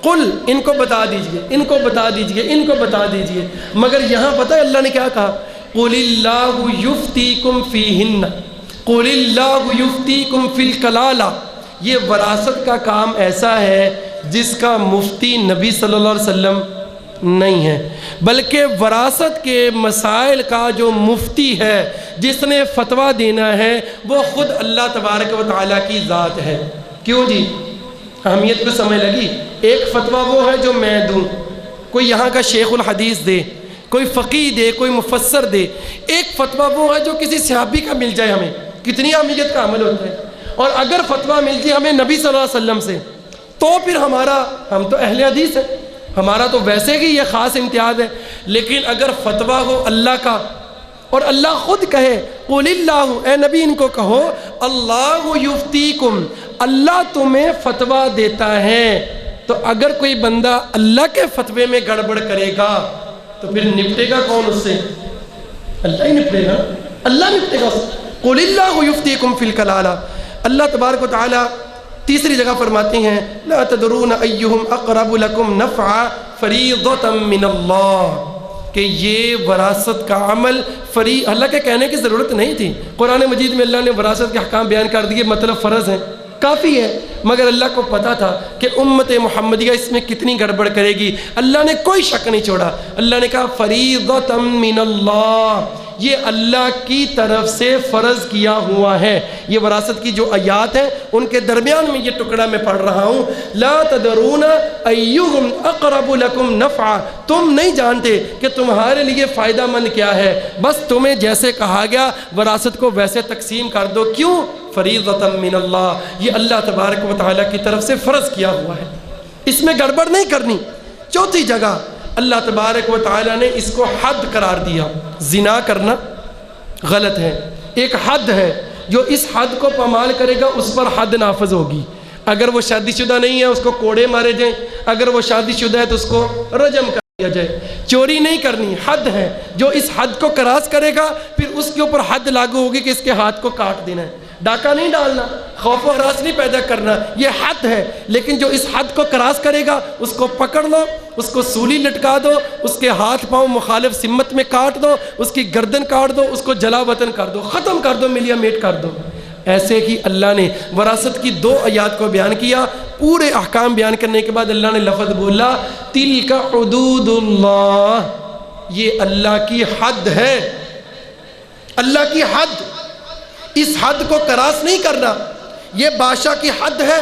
قل ان کو بتا دیجئے، ان کو بتا دیجئے، ان کو بتا دیجئے، مگر یہاں پتہ ہے اللہ نے کیا کہا؟ قُلِ اللَّهُ يُفْتِيكُمْ فِيهِنَّ، قُلِ اللَّهُ يُفْتِيكُمْ فِي الْكَلَالَةِ، یہ وراثت کا کام ایسا ہے جس کا مفتی نبی صلی اللہ علیہ وسلم نہیں ہے، بلکہ وراثت کے مسائل کا جو مفتی ہے، جس نے فتویٰ دینا ہے، وہ خود اللہ تبارک و تعالیٰ کی ذات ہے۔ کیوں جی؟ اہمیت کو سمجھ لگی؟ ایک فتویٰ وہ ہے جو میں دوں، کوئی یہاں کا شیخ الحدیث دے، کوئی فقیہ دے، کوئی مفسر دے، ایک فتویٰ وہ ہے جو کسی صحابی کا مل جائے، ہمیں کتنی اہمیت کا عمل ہوتا ہے۔ اور اگر فتویٰ مل جائے ہمیں نبی صلی اللہ علیہ وسلم سے، تو پھر ہم تو اہل حدیث ہیں، ہمارا تو ویسے ہی یہ خاص امتیاز ہے۔ لیکن اگر فتویٰ ہو اللہ کا اور اللہ خود کہے قُلِ اللَّهُ، اے نبی ان کو کہو اللہ یفتیکم، اللہ تمہیں فتویٰ دیتا ہے، تو اگر کوئی بندہ اللہ کے فتوے میں گڑبڑ کرے گا تو پھر نپٹے گا کون اس سے؟ اللہ ہی نپٹے گا، اللہ نپٹے گا۔ قُلِ اللَّهُ يُفْتِيكُمْ فِي الْكَلَالَةِ، اللہ تبارک و تعالیٰ تیسری جگہ فرماتے ہیں لَا تَدْرُونَ أَيُّهُمْ أَقْرَبُ لَكُمْ نَفْعًا فَرِيضَةً مِّنَ اللَّهِ، کہ یہ وراثت کا عمل اللہ کے کہنے کی ضرورت نہیں تھی۔ قرآن مجید میں اللہ نے وراثت کے احکام بیان کر دیے، مطلب فرض ہیں، کافی ہے، مگر اللہ کو پتا تھا کہ امت محمدیہ اس میں کتنی گڑبڑ کرے گی، اللہ نے کوئی شک نہیں چھوڑا، اللہ نے کہا فریضۃ من اللہ، یہ اللہ کی طرف سے فرض کیا ہوا ہے۔ یہ وراثت کی جو آیات ہیں ان کے درمیان میں یہ ٹکڑا میں پڑھ رہا ہوں، لا تدرون ایہم اقرب لکم نفعا، تم نہیں جانتے کہ تمہارے لیے فائدہ مند کیا ہے، بس تمہیں جیسے کہا گیا وراثت کو ویسے تقسیم کر دو۔ کیوں؟ فریضۃ من اللہ، یہ اللہ تبارک و تعالیٰ کی طرف سے فرض کیا ہوا ہے، اس میں گڑبڑ نہیں کرنی۔ چوتھی جگہ اللہ تبارک و تعالیٰ نے اس کو حد قرار دیا، زنا کرنا غلط ہے، ایک حد ہے، جو اس حد کو پامال کرے گا اس پر حد نافذ ہوگی۔ اگر وہ شادی شدہ نہیں ہے اس کو کوڑے مارے جائیں، اگر وہ شادی شدہ ہے تو اس کو رجم کر دیا جائے۔ چوری نہیں کرنی، حد ہے، جو اس حد کو کراس کرے گا پھر اس کے اوپر حد لاگو ہوگی کہ اس کے ہاتھ کو کاٹ دینا ہے۔ ڈاکہ نہیں ڈالنا، خوف و ہراس نہیں پیدا کرنا، یہ حد ہے۔ لیکن جو اس حد کو کراس کرے گا اس کو پکڑ لو، اس کو سولی لٹکا دو، اس کے ہاتھ پاؤں مخالف سمت میں کاٹ دو، اس کی گردن کاٹ دو، اس کو جلا وطن کر دو، ختم کر دو، ملیا میٹ کر دو۔ ایسے ہی اللہ نے وراثت کی 2 آیات کو بیان کیا۔ پورے احکام بیان کرنے کے بعد اللہ نے لفظ بولا تلک حدود اللہ، یہ اللہ کی حد ہے، اللہ کی حد۔ اس حد کو کراس نہیں کرنا۔ یہ بادشاہ کی حد ہے،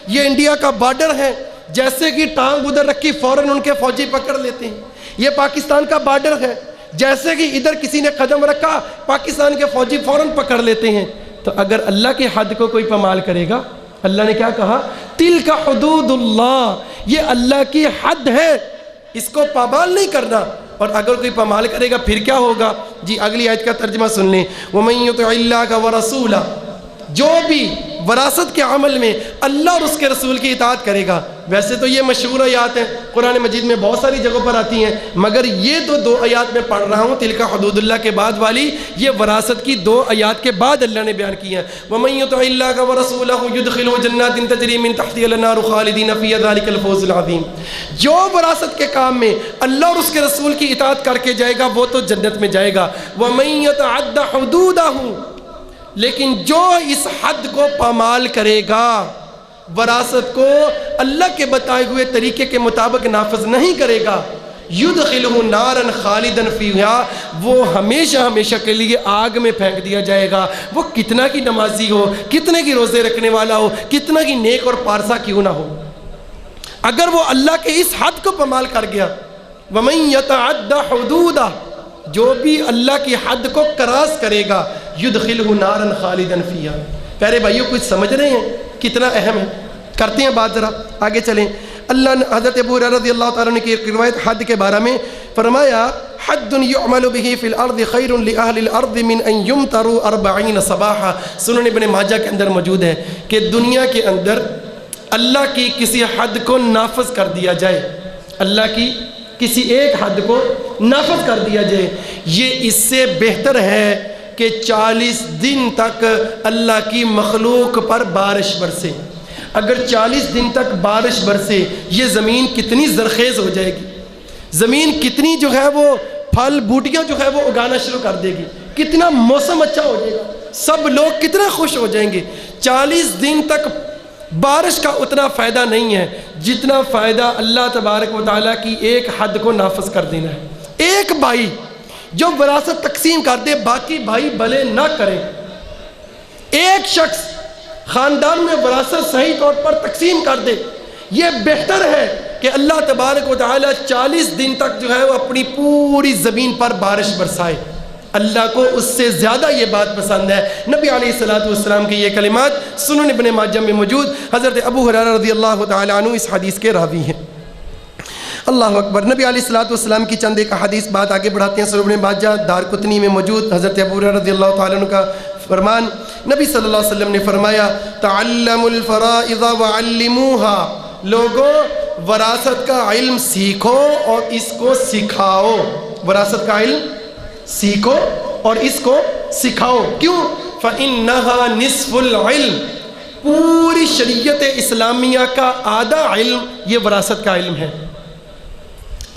یہ انڈیا کا بارڈر ہے، جیسے کہ ٹانگ ادھر رکھی فوراً ان کے فوجی پکڑ لیتے ہیں۔ یہ پاکستان کا بارڈر ہے، جیسے کہ ادھر کسی نے قدم رکھا پاکستان کے فوجی فوراً پکڑ لیتے ہیں۔ تو اگر اللہ کی حد کو کوئی پامال کرے گا، اللہ نے کیا کہا؟ تلک حدود اللہ، یہ اللہ کی حد ہے، اس کو پامال نہیں کرنا۔ اور اگر کوئی پامال کرے گا پھر کیا ہوگا؟ جی اگلی آیت کا ترجمہ سن لیں۔ وَمَن يُطِعِ اللَّهَ وَرَسُولَهُ، جو بھی وراثت کے عمل میں اللہ اور اس کے رسول کی اطاعت کرے گا۔ ویسے تو یہ مشہور آیات ہیں، قرآن مجید میں بہت ساری جگہوں پر آتی ہیں، مگر یہ تو 2 آیات میں پڑھ رہا ہوں، تلک حدود اللہ کے بعد والی یہ وراثت کی 2 آیات کے بعد اللہ نے بیان کی ہیں۔ وَمَن يُطِعِ اللَّهَ وَرَسُولَهُ يُدْخِلْهُ جَنَّاتٍ تَجْرِي مِن تَحْتِهَا الْأَنْهَارُ خَالِدِينَ فِيهَا ذَلِكَ الْفَوْزُ الْعَظِيمُ، جو وراثت کے کام میں اللہ اور اس کے رسول کی اطاعت کر کے جائے گا وہ تو جنت میں جائے گا۔ وَمَن يَتَعَدَّ حُدُودَهُ، لیکن جو اس حد کو پامال کرے گا، وراثت کو اللہ کے بتائے ہوئے طریقے کے مطابق نافذ نہیں کرے گا، یدخلہ نارا خالدا فیہا، وہ ہمیشہ ہمیشہ کے لیے آگ میں پھینک دیا جائے گا۔ وہ کتنا کی نمازی ہو، کتنے کی روزے رکھنے والا ہو، کتنا کی نیک اور پارسا کیوں نہ ہو، اگر وہ اللہ کے اس حد کو پامال کر گیا، وَمَن يَتَعَدَّ حُدُودَهُ، جو بھی اللہ کی حد کو کراس کرے گا، یدخلہ نارا خالدا فیہا۔ پیارے بھائیوں کچھ سمجھ رہے ہیں کتنا اہم ہے؟ کرتے ہیں بات، ذرا آگے چلیں۔ اللہ نے حضرت ابو ہریرہ رضی اللہ تعالیٰ عنہ کی ایک روایت حد کے بارے میں فرمایا، حد یعمل به فی الارض خیر لأہل الارض من ان یمطروا 40 صباحا۔ سنن ابن ماجہ کے اندر موجود ہے کہ دنیا کے اندر اللہ کی کسی حد کو نافذ کر دیا جائے، اللہ کی کسی ایک حد کو نافذ کر دیا جائے، یہ اس سے بہتر ہے کہ 40 دن تک اللہ کی مخلوق پر بارش برسے۔ اگر 40 دن تک بارش برسے، یہ زمین کتنی زرخیز ہو جائے گی، زمین کتنی جو ہے وہ پھل بوٹیاں جو ہے وہ اگانا شروع کر دے گی، کتنا موسم اچھا ہو جائے گا، سب لوگ کتنا خوش ہو جائیں گے۔ 40 دن تک بارش کا اتنا فائدہ نہیں ہے جتنا فائدہ اللہ تبارک و تعالیٰ کی ایک حد کو نافذ کر دینا ہے۔ ایک بھائی جو وراثت تقسیم کر دے، باقی بھائی بھلے نہ کریں، ایک شخص خاندان میں وراثت صحیح طور پر تقسیم کر دے، یہ بہتر ہے کہ اللہ تبارک و تعالیٰ 40 دن تک جو ہے وہ اپنی پوری زمین پر بارش برسائے۔ اللہ کو اس سے زیادہ یہ بات پسند ہے۔ نبی علیہ السلام کی یہ کلمات سنن ابن ماجہ میں موجود، حضرت ابو ہریرہ رضی اللہ تعالیٰ عنہ اس حدیث کے راوی ہیں۔ اللہ اکبر۔ نبی علیہ السلام کی چند ایک حدیث بات آگے بڑھاتے ہیں۔ سنن ابن ماجہ دارقطنی میں موجود حضرت ابو ہریرہ رضی اللہ تعالیٰ عنہ کا فرمان، نبی صلی اللہ علیہ وسلم نے فرمایا، تعلموا الفرائض وعلموها، لوگوں وراثت کا علم سیکھو اور اس کو سکھاؤ۔ وراثت کا علم سیکھو اور اس کو سکھاؤ۔ کیوں؟ فَإِنَّهَا نِصْفُ الْعِلْمِ، پوری شریعت اسلامیہ کا آدھا علم یہ وراثت کا علم ہے۔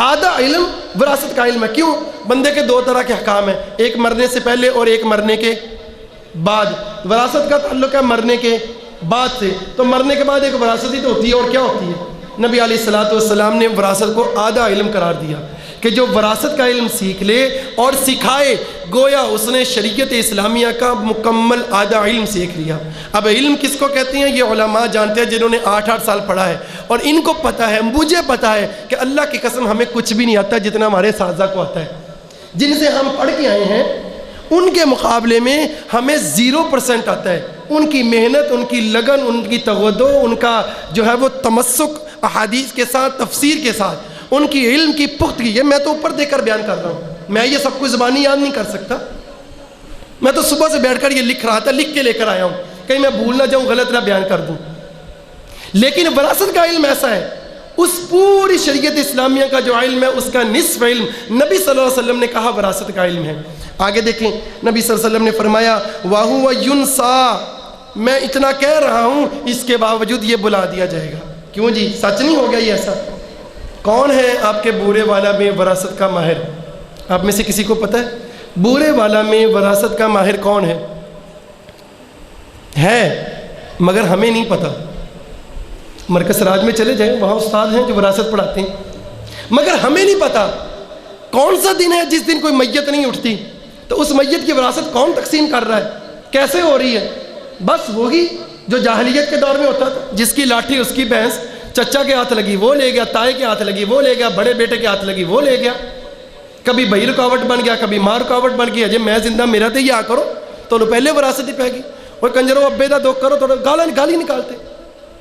آدھا علم وراثت کا علم ہے۔ کیوں؟ بندے کے 2 طرح کے احکام ہیں، ایک مرنے سے پہلے اور ایک مرنے کے بعد۔ وراثت کا تعلق ہے مرنے کے بعد سے، تو مرنے کے بعد ایک وراثت ہی تو ہوتی ہے، اور کیا ہوتی ہے؟ نبی علیہ السلام نے وراثت کو آدھا علم قرار دیا کہ جو وراثت کا علم سیکھ لے اور سکھائے، گویا اس نے شریعت اسلامیہ کا مکمل آدھا علم سیکھ لیا۔ اب علم کس کو کہتے ہیں؟ یہ علماء جانتے ہیں جنہوں نے 8 سال پڑھا ہے، اور ان کو پتہ ہے، مجھے پتہ ہے کہ اللہ کی قسم ہمیں کچھ بھی نہیں آتا جتنا ہمارے اساتذہ کو آتا ہے، جن سے ہم پڑھ کے آئے ہیں ان کے مقابلے میں ہمیں 0% آتا ہے۔ ان کی محنت، ان کی لگن، ان کی توجہ، ان کا جو ہے وہ تمسک احادیث کے ساتھ، تفسیر کے ساتھ، ان کی علم کی پختگی، یہ میں تو اوپر دیکھ کر بیان کر رہا ہوں، میں یہ سب کچھ زبانی یاد نہیں کر سکتا، میں تو صبح سے بیٹھ کر یہ لکھ رہا تھا، لکھ کے لے کر آیا ہوں، کہیں میں بھول نہ جاؤں، غلط نہ بیان کر دوں۔ لیکن وراثت کا علم ایسا ہے، اس پوری شریعت اسلامیہ کا جو علم ہے اس کا نصف علم نبی صلی اللہ علیہ وسلم نے کہا وراثت کا علم ہے۔ آگے دیکھیں، نبی صلی اللہ علیہ وسلم نے فرمایا وَهُوَ يُنْسَى میں اتنا کہہ رہا ہوں اس کے باوجود یہ بلا دیا جائے گا. کیوں جی, سچ نہیں ہو گیا یہ ایسا؟ کون ہے آپ کے بورے والا میں وراثت کا ماہر؟ آپ میں سے کسی کو پتہ ہے بورے والا میں وراثت کا ماہر کون ہے؟ مگر ہمیں نہیں پتہ. مرکز راج میں چلے جائیں, وہاں استاد ہیں جو وراثت پڑھاتے ہیں, مگر ہمیں نہیں پتہ کون سا دن ہے جس دن کوئی میت نہیں اٹھتی, تو اس میت کی وراثت کون تقسیم کر رہا ہے, کیسے ہو رہی ہے. بس وہی جو جاہلیت کے دور میں ہوتا تھا, جس کی لاٹھی اس کی بھینس, چچا کے ہاتھ لگی وہ لے گیا, تائے کے ہاتھ لگی وہ لے گیا, بڑے بیٹے کے ہاتھ لگی وہ لے گیا. کبھی بھائی رکاوٹ بن گیا, کبھی ماں رکاوٹ بن گیا. جب میں زندہ میرا تے یہ کرو تو انہوں پہلے وراثت ہی پہ گی. اور کنجروں ابے دا دکھ کرو تو گالی نکالتے,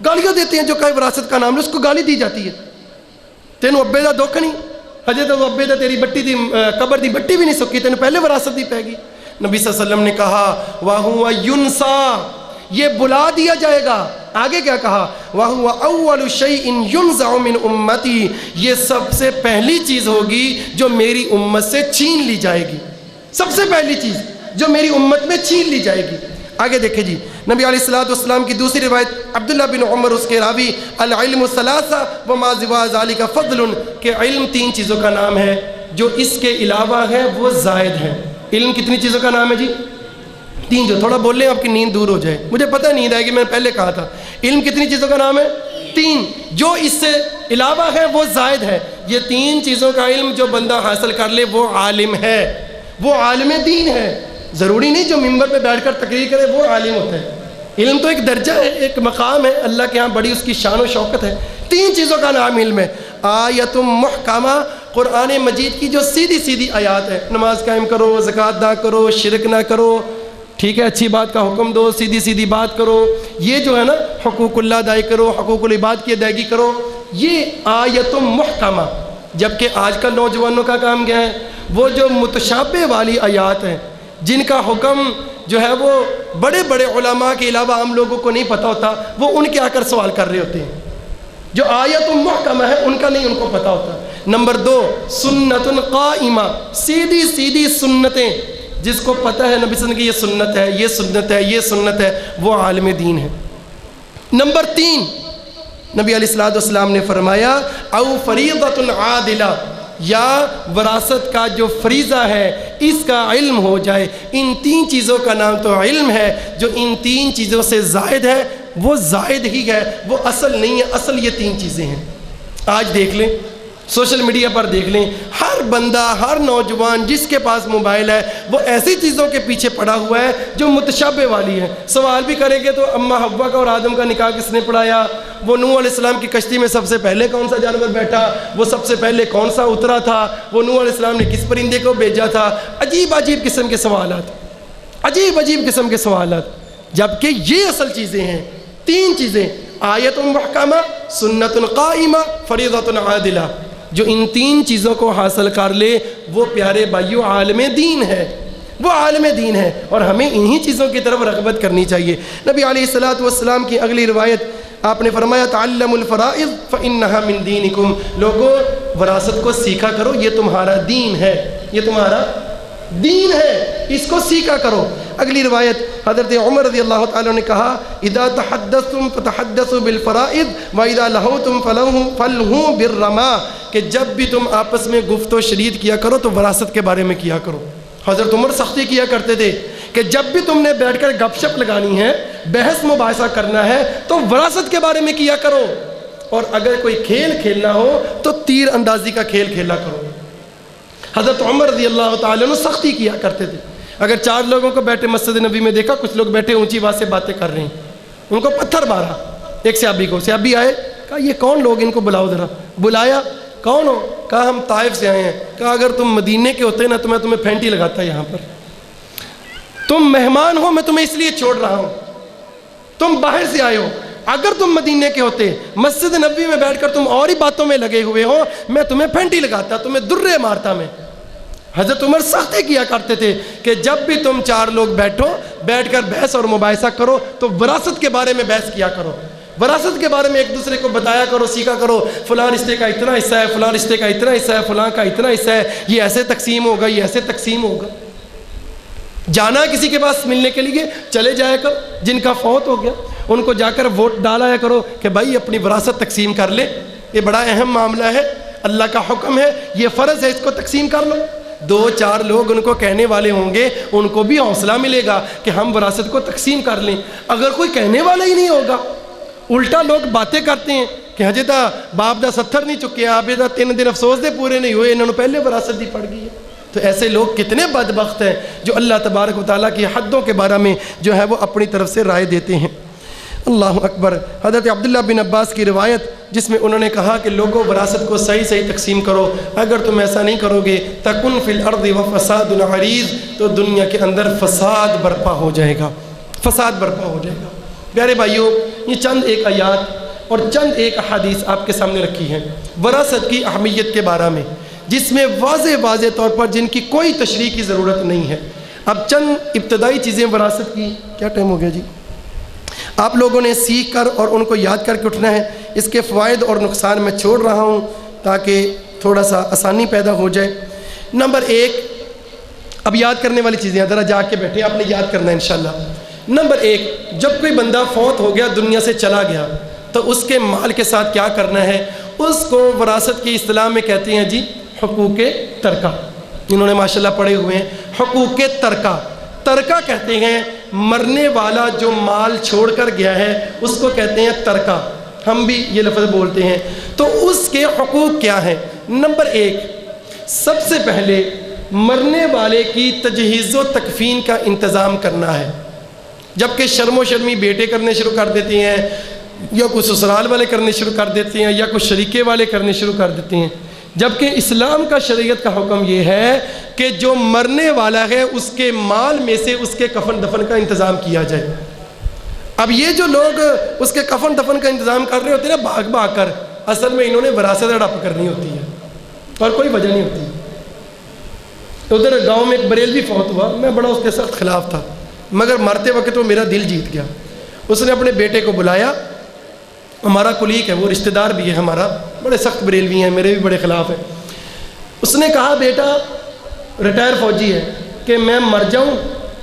گالیاں دیتے ہیں. جو کہ وراثت کا نام ہے اس کو گالی دی جاتی ہے. تینوں ابے دا دکھ نہیں, ہجے تو ابے دا تیری بٹی دی قبر دی بٹی بھی نہیں سکی, تینوں پہلے وراثت دی پہ گی. نبی صلی اللہ علیہ وسلم نے کہا وَهُوَ يُنْسَى, یہ بلا دیا جائے گا. آگے کیا کہا وَهُوَ أَوَّلُ شَيْءٍ يُنْزَعُ مِنْ أُمَّتِي, یہ سب سے پہلی چیز ہوگی جو میری امت سے چھین لی جائے گی. سب سے پہلی چیز جو میری امت میں چھین لی جائے گی. آگے دیکھیں جی, نبی علیہ السلام کی دوسری روایت عبداللہ بن عمر, اس کے راوی العلم ثلاثہ وما سوى ذلك فضل, کہ علم 3 چیزوں کا نام ہے, جو اس کے علاوہ ہے وہ زائد ہے. علم کتنی چیزوں کا نام ہے جی؟ 3. جو تھوڑا بول لیں آپ کی نیند دور ہو جائے, مجھے پتہ نیند آئے گی, میں نے پہلے کہا تھا. علم کتنی چیزوں کا نام ہے؟ 3. جو اس سے علاوہ ہے وہ زائد ہے. یہ 3 چیزوں کا علم جو بندہ حاصل کر لے وہ عالم ہے, وہ عالم دین ہے. ضروری نہیں جو ممبر پہ بیٹھ کر تقریر کرے وہ عالم ہوتا ہے. علم تو ایک درجہ ہے, ایک مقام ہے, اللہ کے ہاں بڑی اس کی شان و شوکت ہے. 3 چیزوں کا نام علم ہے. آیت محکمہ, قرآن مجید کی جو سیدھی سیدھی آیات ہے, نماز قائم کرو, زکوٰۃ ادا کرو, شرک نہ کرو, ٹھیک ہے, اچھی بات کا حکم دو, سیدھی سیدھی بات کرو, یہ جو ہے نا حقوق اللہ ادائی کرو, حقوق العباد کی ادائیگی کرو, یہ آیت محکمہ. جبکہ آج کل نوجوانوں کا کام کیا ہے, وہ جو متشابہ والی آیات ہیں جن کا حکم جو ہے وہ بڑے بڑے علماء کے علاوہ عام لوگوں کو نہیں پتہ ہوتا, وہ ان کے آ کر سوال کر رہے ہوتے ہیں. جو آیت محکمہ ہے ان کا نہیں ان کو پتہ ہوتا. نمبر 2, سنت قائمہ, سیدھی سیدھی سنتیں, جس کو پتہ ہے نبی صلی اللہ علیہ وسلم کی یہ سنت ہے, یہ سنت ہے, یہ سنت ہے, وہ عالم دین ہے. نمبر 3, نبی علیہ السلام نے فرمایا او فریضۃ عادلہ, یا وراثت کا جو فریضہ ہے اس کا علم ہو جائے. ان 3 چیزوں کا نام تو علم ہے. جو ان 3 چیزوں سے زائد ہے وہ زائد ہی ہے, وہ اصل نہیں ہے. اصل یہ 3 چیزیں ہیں. آج دیکھ لیں, سوشل میڈیا پر دیکھ لیں, ہر بندہ, ہر نوجوان جس کے پاس موبائل ہے وہ ایسی چیزوں کے پیچھے پڑا ہوا ہے جو متشابہ والی ہیں. سوال بھی کریں گے تو اما حوا کا اور آدم کا نکاح کس نے پڑھایا, وہ نوح علیہ السلام کی کشتی میں سب سے پہلے کون سا جانور بیٹھا, وہ سب سے پہلے کون سا اترا تھا, وہ نوح علیہ السلام نے کس پرندے کو بھیجا تھا. عجیب عجیب قسم کے سوالات, عجیب عجیب قسم کے سوالات. جبکہ یہ اصل چیزیں ہیں 3 چیزیں, آیت محکمہ, سنت قائمہ, فریضۃ عادلہ. جو ان 3 چیزوں کو حاصل کر لے وہ پیارے بھائیو عالم دین ہے, وہ عالم دین ہے. اور ہمیں انہی چیزوں کی طرف رغبت کرنی چاہیے. نبی علیہ السلام کی اگلی روایت آپ نے فرمایا تعلموا الفرائض فإنها من دینکم, لوگوں وراثت کو سیکھا کرو, یہ تمہارا دین ہے, یہ تمہارا دین ہے, اس کو سیکھا کرو. اگلی روایت حضرت عمر رضی اللہ تعالیٰ نے کہا اذا تحدثتم فتحدثوا بالفرائض واذا لہوتم فلہوا بالرما, کہ جب بھی تم آپس میں گفت و شنید کیا کرو تو وراثت کے بارے میں کیا کرو. حضرت عمر سختی کیا کرتے تھے کہ جب بھی تم نے بیٹھ کر گپ شپ لگانی ہے, بحث مباحثہ کرنا ہے, تو وراثت کے بارے میں کیا کرو. اور اگر کوئی کھیل کھیلنا ہو تو تیر اندازی کا کھیل کھیلا کرو. حضرت عمر رضی اللہ تعالیٰ عنہ سختی کیا کرتے تھے. اگر 4 لوگوں کو بیٹھے مسجد نبی میں دیکھا, کچھ لوگ بیٹھے اونچی آواز سے باتیں کر رہے ہیں, ان کو پتھر مارا. ایک صحابی کو, صحابی آئے, کہا یہ کون لوگ, ان کو بلاؤ ذرا. بلایا, کون ہو, کہا ہم طائف سے آئے ہیں. کہا اگر تم مدینے کے ہوتے نا تو میں تمہیں پھینٹی لگاتا یہاں پر. تم مہمان ہو, میں تمہیں اس لیے چھوڑ رہا ہوں, تم باہر سے آئے ہو. اگر تم مدینے کے ہوتے, مسجد نبی میں بیٹھ کر تم اور ہی باتوں میں لگے ہوئے ہو, میں تمہیں پھینٹی لگاتا, تمہیں درے مارتا میں. حضرت عمر سختی کیا کرتے تھے کہ جب بھی تم 4 لوگ بیٹھو, بیٹھ کر بحث اور مباحثہ کرو تو وراثت کے بارے میں بحث کیا کرو, وراثت کے بارے میں ایک دوسرے کو بتایا کرو, سیکھا کرو. فلاں رشتے کا اتنا حصہ ہے, فلاں رشتے کا اتنا حصہ ہے, فلاں کا اتنا حصہ ہے, یہ ایسے تقسیم ہوگا, یہ ایسے تقسیم ہوگا. جانا کسی کے پاس ملنے کے لیے چلے جایا کرو، جن کا فوت ہو گیا ان کو جا کر ووٹ ڈالایا کرو کہ بھائی اپنی وراثت تقسیم کر لے، یہ بڑا اہم معاملہ ہے، اللہ کا حکم ہے، یہ فرض ہے، اس کو تقسیم کر لو۔ 2-4 لوگ ان کو کہنے والے ہوں گے، ان کو بھی حوصلہ ملے گا کہ ہم وراثت کو تقسیم کر لیں۔ اگر کوئی کہنے والا ہی نہیں ہوگا، الٹا لوگ باتیں کرتے ہیں کہ ہجے تا باپ دا 70 نہیں چکے، آپ دا 3 دن افسوس دے پورے نہیں ہوئے، انہوں نے پہلے وراثت دی پڑ گئی ہے۔ تو ایسے لوگ کتنے بدبخت ہیں جو اللہ تبارک و تعالیٰ کی حدوں کے بارے میں جو ہے وہ اپنی طرف سے رائے دیتے ہیں۔ اللہ اکبر۔ حضرت عبداللہ بن عباس کی روایت جس میں انہوں نے کہا کہ لوگوں وراثت کو صحیح تقسیم کرو، اگر تم ایسا نہیں کرو گے تکن فی الارض وفساد عریض، تو دنیا کے اندر فساد برپا ہو جائے گا، فساد برپا ہو جائے گا۔ پیارے بھائیوں، یہ چند ایک آیات اور چند ایک احادیث آپ کے سامنے رکھی ہیں وراثت کی اہمیت کے بارے میں، جس میں واضح طور پر جن کی کوئی تشریح کی ضرورت نہیں ہے۔ اب چند ابتدائی چیزیں وراثت کی، کیا ٹائم ہو گیا جی؟ آپ لوگوں نے سیکھ کر اور ان کو یاد کر کے اٹھنا ہے۔ اس کے فوائد اور نقصان میں چھوڑ رہا ہوں تاکہ تھوڑا سا آسانی پیدا ہو جائے۔ نمبر 1، اب یاد کرنے والی چیزیں ذرا جا کے بیٹھے، آپ نے یاد کرنا ہے انشاءاللہ۔ نمبر 1، جب کوئی بندہ فوت ہو گیا، دنیا سے چلا گیا، تو اس کے مال کے ساتھ کیا کرنا ہے؟ اس کو وراثت کی اصطلاح میں کہتے ہیں جی حقوق ترکہ۔ انہوں نے ماشاءاللہ پڑھے ہوئے ہیں، حقوق ترکہ۔ ترکہ کہتے ہیں مرنے والا جو مال چھوڑ کر گیا ہے اس کو کہتے ہیں ترکہ، ہم بھی یہ لفظ بولتے ہیں۔ تو اس کے حقوق کیا ہیں؟ نمبر 1، سب سے پہلے مرنے والے کی تجہیز و تکفین کا انتظام کرنا ہے۔ جبکہ شرم و شرمی بیٹے کرنے شروع کر دیتے ہیں، یا کوئی سسرال والے کرنے شروع کر دیتے ہیں، یا کوئی شریکے والے کرنے شروع کر دیتے ہیں، جبکہ اسلام کا شریعت کا حکم یہ ہے کہ جو مرنے والا ہے اس کے مال میں سے اس کے کفن دفن کا انتظام کیا جائے۔ اب یہ جو لوگ اس کے کفن دفن کا انتظام کر رہے ہوتے ہیں نا بھاگ بھاگ کر، اصل میں انہوں نے وراثت ہڑپ کرنی ہوتی ہے اور کوئی وجہ نہیں ہوتی۔ ادھر گاؤں میں ایک بریلوی فوت ہوا، میں بڑا اس کے سخت خلاف تھا، مگر مرتے وقت وہ میرا دل جیت گیا۔ اس نے اپنے بیٹے کو بلایا، ہمارا کلیگ ہے، وہ رشتہ دار بھی ہے ہمارا، بڑے سخت بریلوی ہیں، میرے بھی بڑے خلاف ہیں۔ اس نے کہا بیٹا ریٹائر فوجی ہے کہ میں مر جاؤں،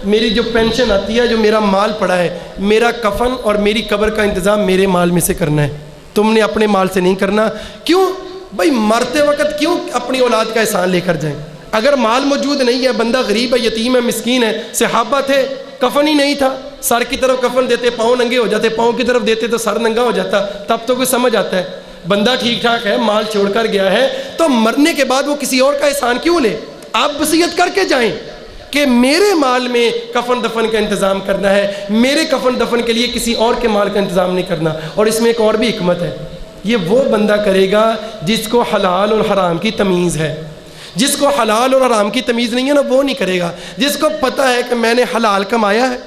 میری جو پینشن آتی ہے، جو میرا مال پڑا ہے، میرا کفن اور میری قبر کا انتظام میرے مال میں سے کرنا ہے، تم نے اپنے مال سے نہیں کرنا۔ کیوں بھائی؟ مرتے وقت کیوں اپنی اولاد کا احسان لے کر جائیں؟ اگر مال موجود نہیں ہے، بندہ غریب ہے، یتیم ہے، مسکین ہے، صحابہ تھے کفن ہی نہیں تھا، سر کی طرف کفن دیتے پاؤں ننگے ہو جاتے، پاؤں کی طرف دیتے تو سر ننگا ہو جاتا، تب تو کوئی سمجھ آتا ہے بندہ ٹھیک ٹھاک ہے، مال چھوڑ کر گیا ہے، تو مرنے کے بعد وہ کسی اور کا احسان کیوں لے؟ آپ وصیت کر کے جائیں کہ میرے مال میں کفن دفن کا انتظام کرنا ہے، میرے کفن دفن کے لیے کسی اور کے مال کا انتظام نہیں کرنا۔ اور اس میں ایک اور بھی حکمت ہے، یہ وہ بندہ کرے گا جس کو حلال اور حرام کی تمیز ہے۔ جس کو حلال اور حرام کی تمیز نہیں ہے نا، وہ نہیں کرے گا۔ جس کو پتہ ہے کہ میں نے حلال کمایا ہے،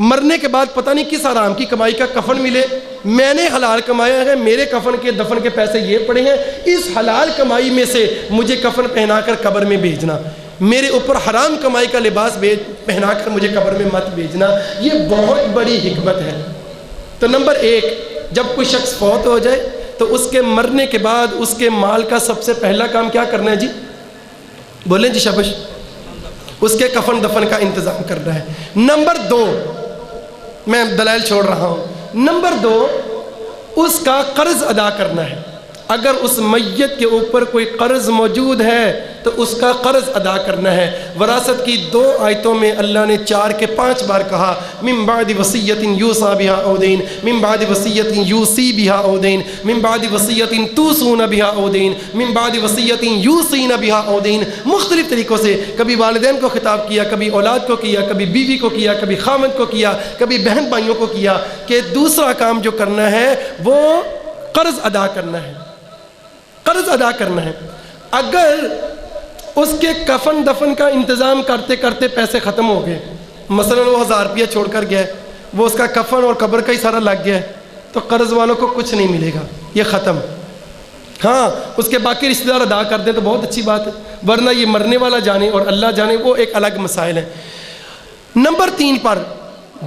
مرنے کے بعد پتہ نہیں کس حرام کی کمائی کا کفن ملے، میں نے حلال کمایا ہے، میرے کفن کے دفن کے پیسے یہ پڑے ہیں، اس حلال کمائی میں سے مجھے کفن پہنا کر قبر میں بھیجنا، میرے اوپر حرام کمائی کا لباس پہنا کر مجھے قبر میں مت بھیجنا۔ یہ بہت بڑی حکمت ہے۔ تو نمبر 1، جب کوئی شخص فوت ہو جائے تو اس کے مرنے کے بعد اس کے مال کا سب سے پہلا کام کیا کرنا ہے جی؟ بولیں جی شاباش۔ اس کے کفن دفن کا انتظام کرنا ہے۔ نمبر 2، میں دلائل چھوڑ رہا ہوں، نمبر 2، اس کا قرض ادا کرنا ہے۔ اگر اس میت کے اوپر کوئی قرض موجود ہے تو اس کا قرض ادا کرنا ہے۔ وراثت کی 2 آیتوں میں اللہ نے 4 کے 5 بار کہا، من بعد وصیۃ یوصی بها او دین، من بعد وصیۃ یوصی بها او دین، من بعد وصیۃ توصون بها او دین، من بعد وصیۃ یوصین بها او دین۔ مختلف طریقوں سے کبھی والدین کو خطاب کیا، کبھی اولاد کو کیا، کبھی بیوی کو کیا، کبھی خاوند کو کیا، کبھی بہن بھائیوں کو کیا کہ دوسرا کام جو کرنا ہے وہ قرض ادا کرنا ہے، قرض ادا کرنا ہے۔ اگر اس کے کفن دفن کا انتظام کرتے کرتے پیسے ختم ہو گئے، مثلا وہ 1000 روپیہ چھوڑ کر گیا ہے، وہ اس کا کفن اور قبر کا ہی سارا لگ گیا ہے، تو قرض والوں کو کچھ نہیں ملے گا، یہ ختم۔ ہاں اس کے باقی رشتہ دار ادا کر دیں تو بہت اچھی بات ہے، ورنہ یہ مرنے والا جانے اور اللہ جانے وہ ایک الگ مسائل ہیں۔ نمبر 3 پر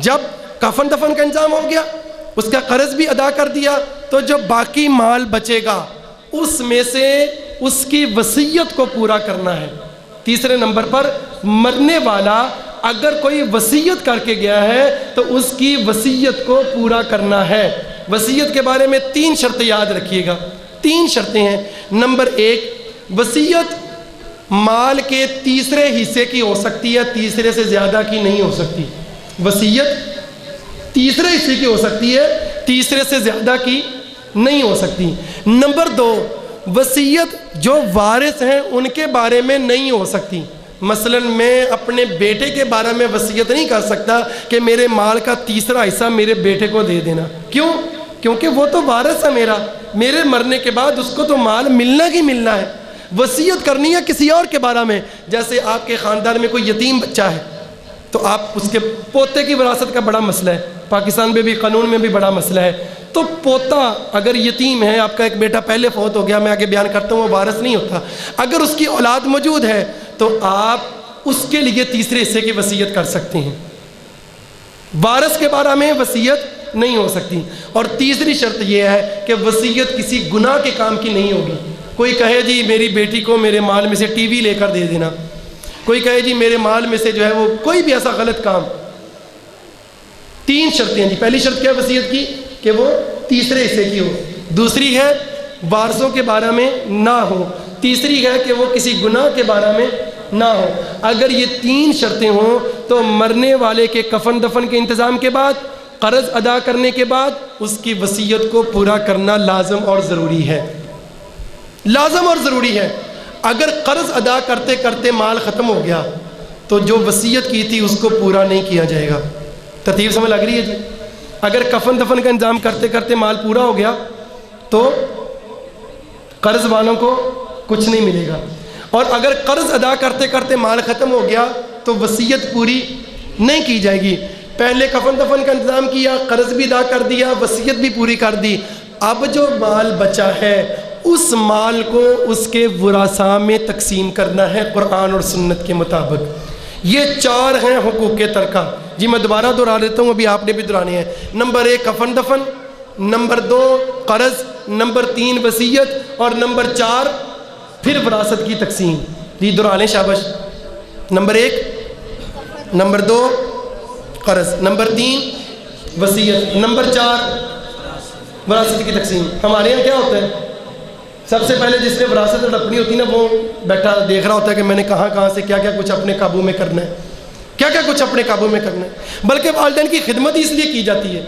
جب کفن دفن کا انتظام ہو گیا، اس کا قرض بھی ادا کر دیا، تو جو باقی مال بچے گا اس میں سے اس کی وصیت کو پورا کرنا ہے۔ تیسرے نمبر پر مرنے والا اگر کوئی وصیت کر کے گیا ہے تو اس کی وصیت کو پورا کرنا ہے۔ وصیت کے بارے میں 3 شرطیں یاد رکھیے گا، 3 شرطیں ہیں۔ نمبر 1، وصیت مال کے تیسرے حصے کی ہو سکتی ہے، تیسرے سے زیادہ کی نہیں ہو سکتی۔ وصیت تیسرے حصے کی ہو سکتی ہے، تیسرے سے زیادہ کی نہیں ہو سکتی۔ نمبر 2، وصیت جو وارث ہیں ان کے بارے میں نہیں ہو سکتی۔ مثلا میں اپنے بیٹے کے بارے میں وصیت نہیں کر سکتا کہ میرے مال کا تیسرا حصہ میرے بیٹے کو دے دینا۔ کیوں؟ کیونکہ وہ تو وارث ہے میرے مرنے کے بعد اس کو تو مال ملنا ہی ملنا ہے۔ وصیت کرنی ہے کسی اور کے بارے میں، جیسے آپ کے خاندان میں کوئی یتیم بچہ ہے تو آپ اس کے پوتے کی وراثت کا بڑا مسئلہ ہے، پاکستان میں بھی قانون میں بھی بڑا مسئلہ ہے۔ تو پوتا اگر یتیم ہے، آپ کا ایک بیٹا پہلے فوت ہو گیا، میں آگے بیان کرتا ہوں، وہ وارث نہیں ہوتا، اگر اس کی اولاد موجود ہے تو آپ اس کے لیے تیسرے حصے کی وصیت کر سکتے ہیں۔ وارث کے بارے میں وصیت نہیں ہو سکتی۔ اور تیسری شرط یہ ہے کہ وصیت کسی گناہ کے کام کی نہیں ہوگی۔ کوئی کہے جی میری بیٹی کو میرے مال میں سے ٹی وی لے کر دے دینا، کوئی کہے جی میرے مال میں سے جو ہے وہ کوئی بھی ایسا غلط کام۔ 3 شرطیں ہیں جی۔ پہلی شرط کیا ہے وصیت کی؟ کہ وہ تیسرے حصے کی ہو۔ دوسری ہے وارثوں کے بارے میں نہ ہو۔ تیسری ہے کہ وہ کسی گناہ کے بارے میں نہ ہو۔ اگر یہ 3 شرطیں ہوں تو مرنے والے کے کفن دفن کے انتظام کے بعد، قرض ادا کرنے کے بعد اس کی وصیت کو پورا کرنا لازم اور ضروری ہے۔ لازم اور ضروری ہے۔ اگر قرض ادا کرتے کرتے مال ختم ہو گیا تو جو وصیت کی تھی اس کو پورا نہیں کیا جائے گا۔ ترتیب سمجھ لگ رہی ہے جی؟ اگر کفن دفن کا انتظام کرتے کرتے مال پورا ہو گیا تو قرض والوں کو کچھ نہیں ملے گا، اور اگر قرض ادا کرتے کرتے مال ختم ہو گیا تو وصیت پوری نہیں کی جائے گی۔ پہلے کفن دفن کا انتظام کیا، قرض بھی ادا کر دیا، وصیت بھی پوری کر دی، اب جو مال بچا ہے اس مال کو اس کے ورثاء میں تقسیم کرنا ہے قرآن اور سنت کے مطابق۔ یہ 4 ہیں حقوق ترکہ جی، میں دوبارہ دہرا دیتا ہوں، ابھی آپ نے بھی دہرانے ہیں۔ نمبر 1 کفن دفن، نمبر 2 قرض، نمبر 3 وصیت، اور نمبر 4 پھر وراثت کی تقسیم۔ جی دہرا لیں شاباش۔ نمبر 1 نمبر 2 قرض، نمبر 3 وصیت، نمبر 4 وراثت کی تقسیم۔ ہمارے یہاں کیا ہوتا ہے، سب سے پہلے جس نے وراثت اپنی ہوتی ہے نا وہ بیٹھا دیکھ رہا ہوتا ہے کہ میں نے کہاں سے کیا کیا کچھ اپنے قابو میں کرنا ہے، کیا کیا کچھ اپنے قابو میں کرنا ہے۔ بلکہ والدین کی خدمت اس لیے کی جاتی ہے۔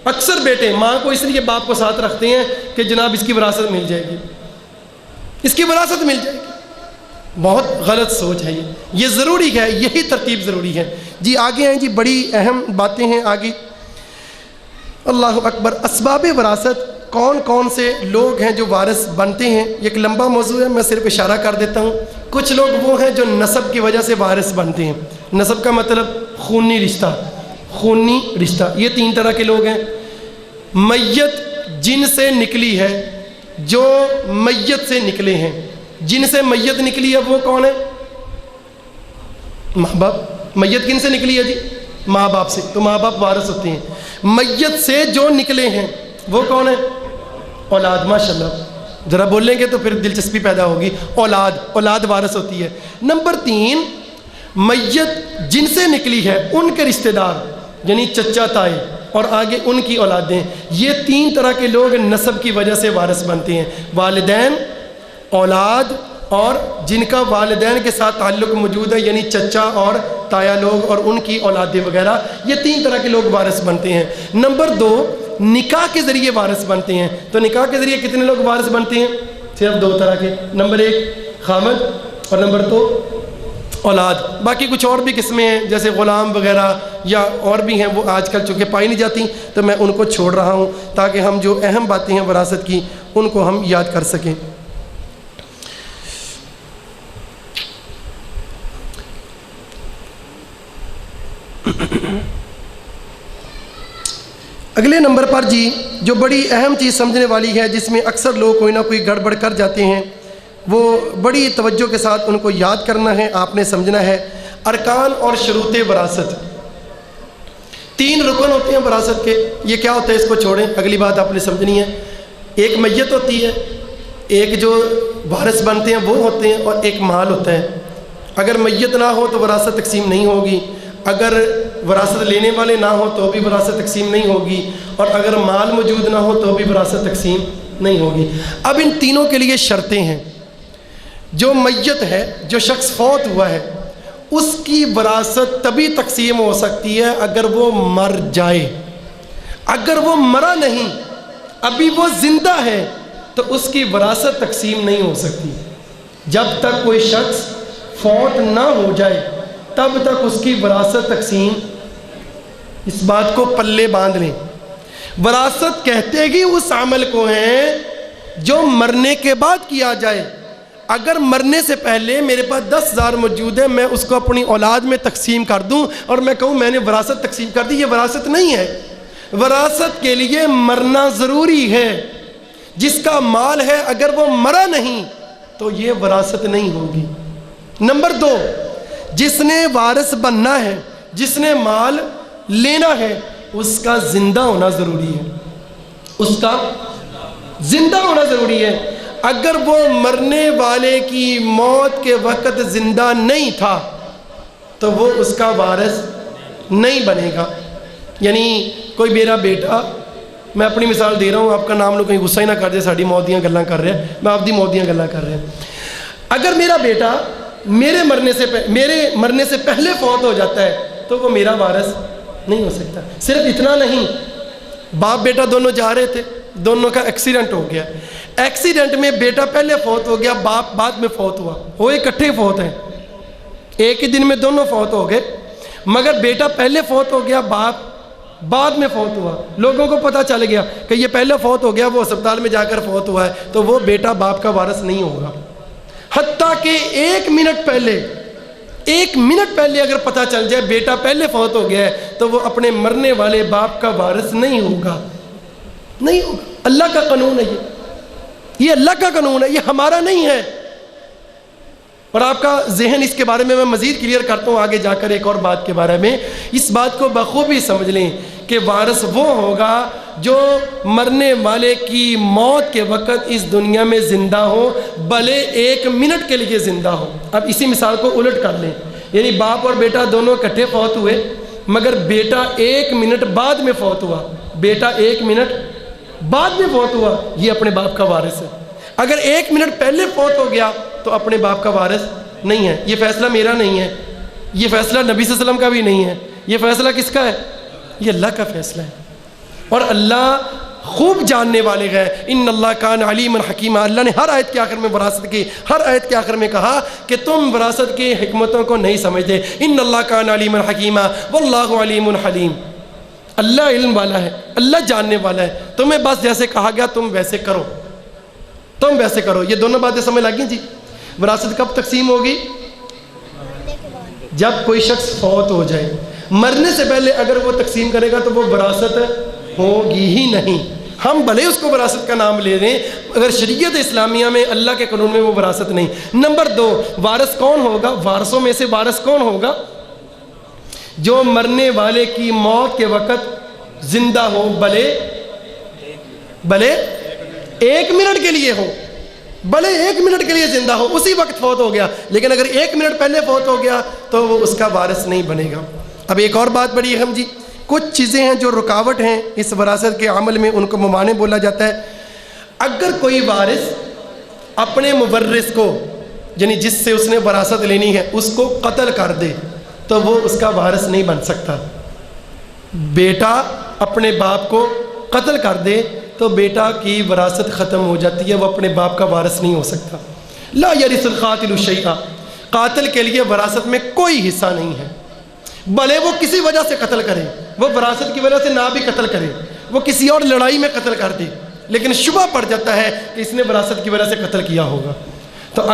اکثر بیٹے ماں کو اس لیے باپ کو ساتھ رکھتے ہیں کہ جناب اس کی وراثت مل جائے گی، اس کی وراثت مل جائے گی۔ بہت غلط سوچ ہے یہ ضروری ہے، یہی ترتیب ضروری ہے جی۔ آگے ہیں جی، بڑی اہم باتیں ہیں آگے۔ اللہ اکبر۔ اسباب وراثت، کون کون سے لوگ ہیں جو وارث بنتے ہیں، یہ ایک لمبا موضوع ہے، میں صرف اشارہ کر دیتا ہوں۔ کچھ لوگ وہ ہیں جو نسب کی وجہ سے وارث بنتے ہیں۔ نسب کا مطلب خونی رشتہ، خونی رشتہ۔ یہ 3 طرح کے لوگ ہیں۔ میت جن سے نکلی ہے، جو میت سے نکلے ہیں، جن سے میت نکلی ہے وہ کون ہے؟ ماں باپ۔ میت کن سے نکلی ہے جی؟ ماں باپ سے، تو ماں باپ وارث ہوتے ہیں۔ میت سے جو نکلے ہیں وہ کون ہے؟ اولاد۔ ماشاءاللہ، ذرا بولیں گے تو پھر دلچسپی پیدا ہوگی۔ اولاد وارث ہوتی ہے۔ نمبر 3 میت جن سے نکلی ہے ان کے رشتہ دار، یعنی چچا تائی اور آگے ان کی اولادیں۔ یہ 3 طرح کے لوگ نسب کی وجہ سے وارث بنتے ہیں۔ والدین، اولاد، اور جن کا والدین کے ساتھ تعلق موجود ہے، یعنی چچا اور تایا لوگ اور ان کی اولادیں وغیرہ۔ یہ 3 طرح کے لوگ وارث بنتے ہیں۔ نمبر 2 نکاح کے ذریعے وارث بنتے ہیں۔ تو نکاح کے ذریعے کتنے لوگ وارث بنتے ہیں؟ صرف 2 طرح کے۔ نمبر 1 خامد، اور نمبر 2 اولاد۔ باقی کچھ اور بھی قسمیں ہیں جیسے غلام وغیرہ یا اور بھی ہیں، وہ آج کل چونکہ پائی نہیں جاتی تو میں ان کو چھوڑ رہا ہوں تاکہ ہم جو اہم باتیں ہیں وراثت کی ان کو ہم یاد کر سکیں۔ اگلے نمبر پر جی جو بڑی اہم چیز سمجھنے والی ہے، جس میں اکثر لوگ کوئی نہ کوئی گڑبڑ کر جاتے ہیں، وہ بڑی توجہ کے ساتھ ان کو یاد کرنا ہے، آپ نے سمجھنا ہے۔ ارکان اور شروط وراثت، 3 رکن ہوتے ہیں وراثت کے۔ یہ کیا ہوتا ہے اس کو چھوڑیں، اگلی بات آپ نے سمجھنی ہے۔ ایک میت ہوتی ہے، ایک جو وارث بنتے ہیں وہ ہوتے ہیں، اور ایک مال ہوتا ہے۔ اگر میت نہ ہو تو وراثت تقسیم نہیں ہوگی، اگر وراثت لینے والے نہ ہو تو بھی وراثت تقسیم نہیں ہوگی، اور اگر مال موجود نہ ہو تو بھی وراثت تقسیم نہیں ہوگی۔ اب ان تینوں کے لیے شرطیں ہیں۔ جو میت ہے، جو شخص فوت ہوا ہے، اس کی وراثت تبھی تقسیم ہو سکتی ہے اگر وہ مر جائے۔ اگر وہ مرا نہیں، ابھی وہ زندہ ہے، تو اس کی وراثت تقسیم نہیں ہو سکتی۔ جب تک کوئی شخص فوت نہ ہو جائے تب تک اس کی وراثت تقسیم، اس بات کو پلے باندھ لیں۔ وراثت کہتے ہی اس عمل کو ہیں جو مرنے کے بعد کیا جائے۔ اگر مرنے سے پہلے میرے پاس 10,000 موجود ہے، میں اس کو اپنی اولاد میں تقسیم کر دوں اور میں کہوں میں نے وراثت تقسیم کر دی، یہ وراثت نہیں ہے۔ وراثت کے لیے مرنا ضروری ہے۔ جس کا مال ہے اگر وہ مرا نہیں تو یہ وراثت نہیں ہوگی۔ نمبر 2، جس نے وارث بننا ہے، جس نے مال لینا ہے، اس کا زندہ ہونا ضروری ہے۔ اس کا زندہ ہونا ضروری ہے۔ اگر وہ مرنے والے کی موت کے وقت زندہ نہیں تھا تو وہ اس کا وارث نہیں بنے گا۔ یعنی کوئی میرا بیٹا، میں اپنی مثال دے رہا ہوں، آپ کا نام لوگ کہیں غصہ ہی نہ کر دے، ساڑی موت دیاں گلاں کر رہے ہیں، میں آپ دی موت دیاں گلاں کر رہے ہیں۔ اگر میرا بیٹا میرے مرنے سے پہلے فوت ہو جاتا ہے تو وہ میرا وارث نہیں ہو سکتا۔ صرف اتنا نہیں، باپ بیٹا دونوں جا رہے تھے، دونوں کا ایکسیڈنٹ ہو گیا، ایکسیڈنٹ میں بیٹا پہلے فوت ہو گیا، باپ بعد میں فوت ہوا، وہ اکٹھے فوت ہیں، ایک ہی دن میں دونوں فوت ہو گئے، مگر بیٹا پہلے فوت ہو گیا، باپ بعد میں فوت ہوا۔ لوگوں کو پتہ چل گیا کہ یہ پہلے فوت ہو گیا، وہ اسپتال میں جا کر فوت ہوا ہے، تو وہ بیٹا باپ کا وارث نہیں ہوگا۔ حتیٰ کہ ایک منٹ پہلے اگر پتہ چل جائے بیٹا پہلے فوت ہو گیا ہے تو وہ اپنے مرنے والے باپ کا وارث نہیں ہوگا، نہیں ہوگا۔ اللہ کا قانون ہے، یہ اللہ کا قانون ہے، یہ ہمارا نہیں ہے۔ اور آپ کا ذہن اس کے بارے میں مزید کلیئر کرتا ہوں آگے جا کر ایک اور بات کے بارے میں۔ اس بات کو بخوبی سمجھ لیں کہ وارث وہ ہوگا جو مرنے والے کی موت کے وقت اس دنیا میں زندہ ہو، بھلے ایک منٹ کے لیے زندہ ہو۔ اب اسی مثال کو الٹ کر لیں، یعنی باپ اور بیٹا دونوں اکٹھے فوت ہوئے، مگر بیٹا ایک منٹ بعد میں فوت ہوا، بیٹا ایک منٹ بعد میں فوت ہوا، یہ اپنے باپ کا وارث ہے۔ اگر ایک منٹ پہلے فوت ہو گیا تو اپنے باپ کا وارث نہیں ہے۔ یہ فیصلہ میرا نہیں ہے، یہ فیصلہ نبی صلی اللہ علیہ وسلم کا بھی نہیں ہے، یہ فیصلہ کس کا ہے؟ یہ اللہ کا فیصلہ ہے۔ اور اللہ خوب جاننے والے ہیں۔ ان اللہ کان علیم حکیمہ، اللہ نے ہر آیت کے آخر میں وراثت کی، ہر آیت کے آخر میں کہا کہ تم وراثت کی حکمتوں کو نہیں سمجھتے۔ ان اللہ کان علیم حکیمہ واللہ علیم حلیم، اللہ علم والا ہے، اللہ جاننے والا ہے، تمہیں بس جیسے کہا گیا تم ویسے کرو، تم ویسے کرو۔ یہ دونوں باتیں سمجھ لگیں جی؟ وراثت کب تقسیم ہوگی؟ جب کوئی شخص فوت ہو جائے۔ مرنے سے پہلے اگر وہ تقسیم کرے گا تو وہ وراثت ہوگی ہی نہیں۔ ہم بھلے اس کو وراثت کا نام لے دیں، اگر شریعت اسلامیہ میں اللہ کے قانون میں وہ وراثت نہیں۔ نمبر 2، وارث کون ہوگا؟ وارثوں میں سے وارث کون ہوگا؟ جو مرنے والے کی موت کے وقت زندہ ہو، بھلے ایک منٹ کے لیے ہو، بھلے ایک منٹ کے لیے زندہ ہو، اسی وقت فوت ہو گیا، لیکن اگر ایک منٹ پہلے فوت ہو گیا تو وہ اس کا وارث نہیں بنے گا۔ اب ایک اور بات بڑی اہم جی، کچھ چیزیں ہیں جو رکاوٹ ہیں اس وراثت کے عمل میں، ان کو ممانع بولا جاتا ہے۔ اگر کوئی وارث اپنے مورث کو، یعنی جس سے اس نے وراثت لینی ہے، اس کو قتل کر دے تو وہ اس کا وارث نہیں بن سکتا۔ بیٹا اپنے باپ کو قتل کر دے تو بیٹا کی وراثت ختم ہو جاتی ہے، وہ اپنے باپ کا وارث نہیں ہو سکتا۔ لا یرث القاتل شیئا، قاتل کے لیے وراثت میں کوئی حصہ نہیں ہے، بھلے وہ کسی وجہ سے قتل کرے، وہ وراثت کی وجہ سے نہ بھی قتل کرے، وہ کسی اور لڑائی میں قتل کر دے، لیکن شبہ پڑ جاتا ہے کہ اس نے وراثت کی وجہ سے قتل کیا ہوگا، تو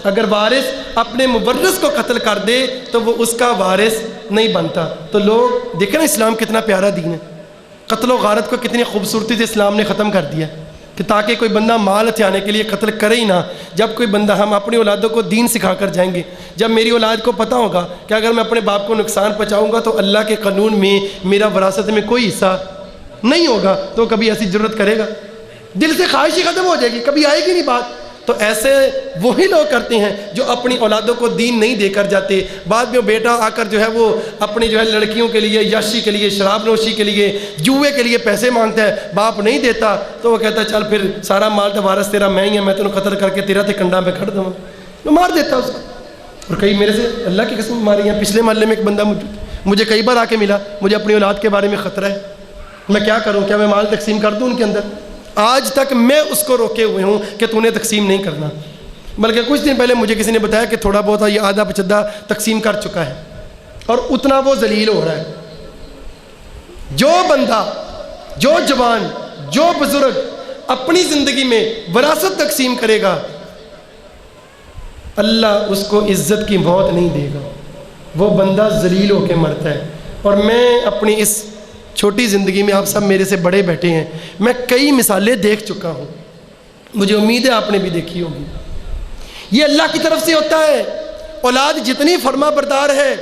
اگر وارث اپنے مورث کو قتل کر دے تو وہ اس کا وارث نہیں بنتا۔ تو لوگ دیکھیں نا اسلام کتنا پیارا دین ہے، قتل و غارت کو کتنی خوبصورتی سے اسلام نے ختم کر دیا کہ تاکہ کوئی بندہ مال ہتھیانے کے لیے قتل کرے ہی نہ۔ جب کوئی بندہ، ہم اپنی اولادوں کو دین سکھا کر جائیں گے، جب میری اولاد کو پتہ ہوگا کہ اگر میں اپنے باپ کو نقصان پہنچاؤں گا تو اللہ کے قانون میں میرا وراثت میں کوئی حصہ نہیں ہوگا، تو کبھی ایسی ضرورت کرے گا؟ دل سے خواہش ہی ختم ہو جائے گی، کبھی آئے گی نہیں بات۔ تو ایسے وہی لوگ کرتے ہیں جو اپنی اولادوں کو دین نہیں دے کر جاتے. بعد میں بیٹا آ کر جو ہے وہ اپنی جو ہے لڑکیوں کے لیے، یاشی کے لیے، شراب نوشی کے لیے، جوئے کے لیے پیسے مانگتا ہے، باپ نہیں دیتا تو وہ کہتا ہے چل پھر سارا مال تو وارث تیرا میں ہی ہے، میں تینوں قتل کر کے تیرا تے کنڈا میں کھڑ دوں. میں مار دیتا اس کو. اور کئی میرے سے اللہ کی قسم ماری ہیں. پچھلے محلے میں ایک بندہ مجھے کئی بار آ کے ملا، مجھے اپنی اولاد کے بارے میں خطرہ ہے، میں کیا کروں، کیا میں مال تقسیم کر دوں ان کے اندر؟ آج تک میں اس کو روکے ہوئے ہوں کہ تو نے تقسیم نہیں کرنا. بلکہ کچھ دن پہلے مجھے کسی نے بتایا کہ تھوڑا بہت یہ آدھا پچھدہ تقسیم کر چکا ہے اور اتنا وہ ذلیل ہو رہا ہے. جو بندہ، جو جوان، جو بزرگ اپنی زندگی میں وراثت تقسیم کرے گا، اللہ اس کو عزت کی موت نہیں دے گا، وہ بندہ ذلیل ہو کے مرتا ہے. اور میں اپنی اس چھوٹی زندگی میں، آپ سب میرے سے بڑے بیٹھے ہیں، میں کئی مثالیں دیکھ چکا ہوں، مجھے امید ہے آپ نے بھی دیکھی ہوگی. یہ اللہ کی طرف سے ہوتا ہے. اولاد جتنی فرما بردار ہے،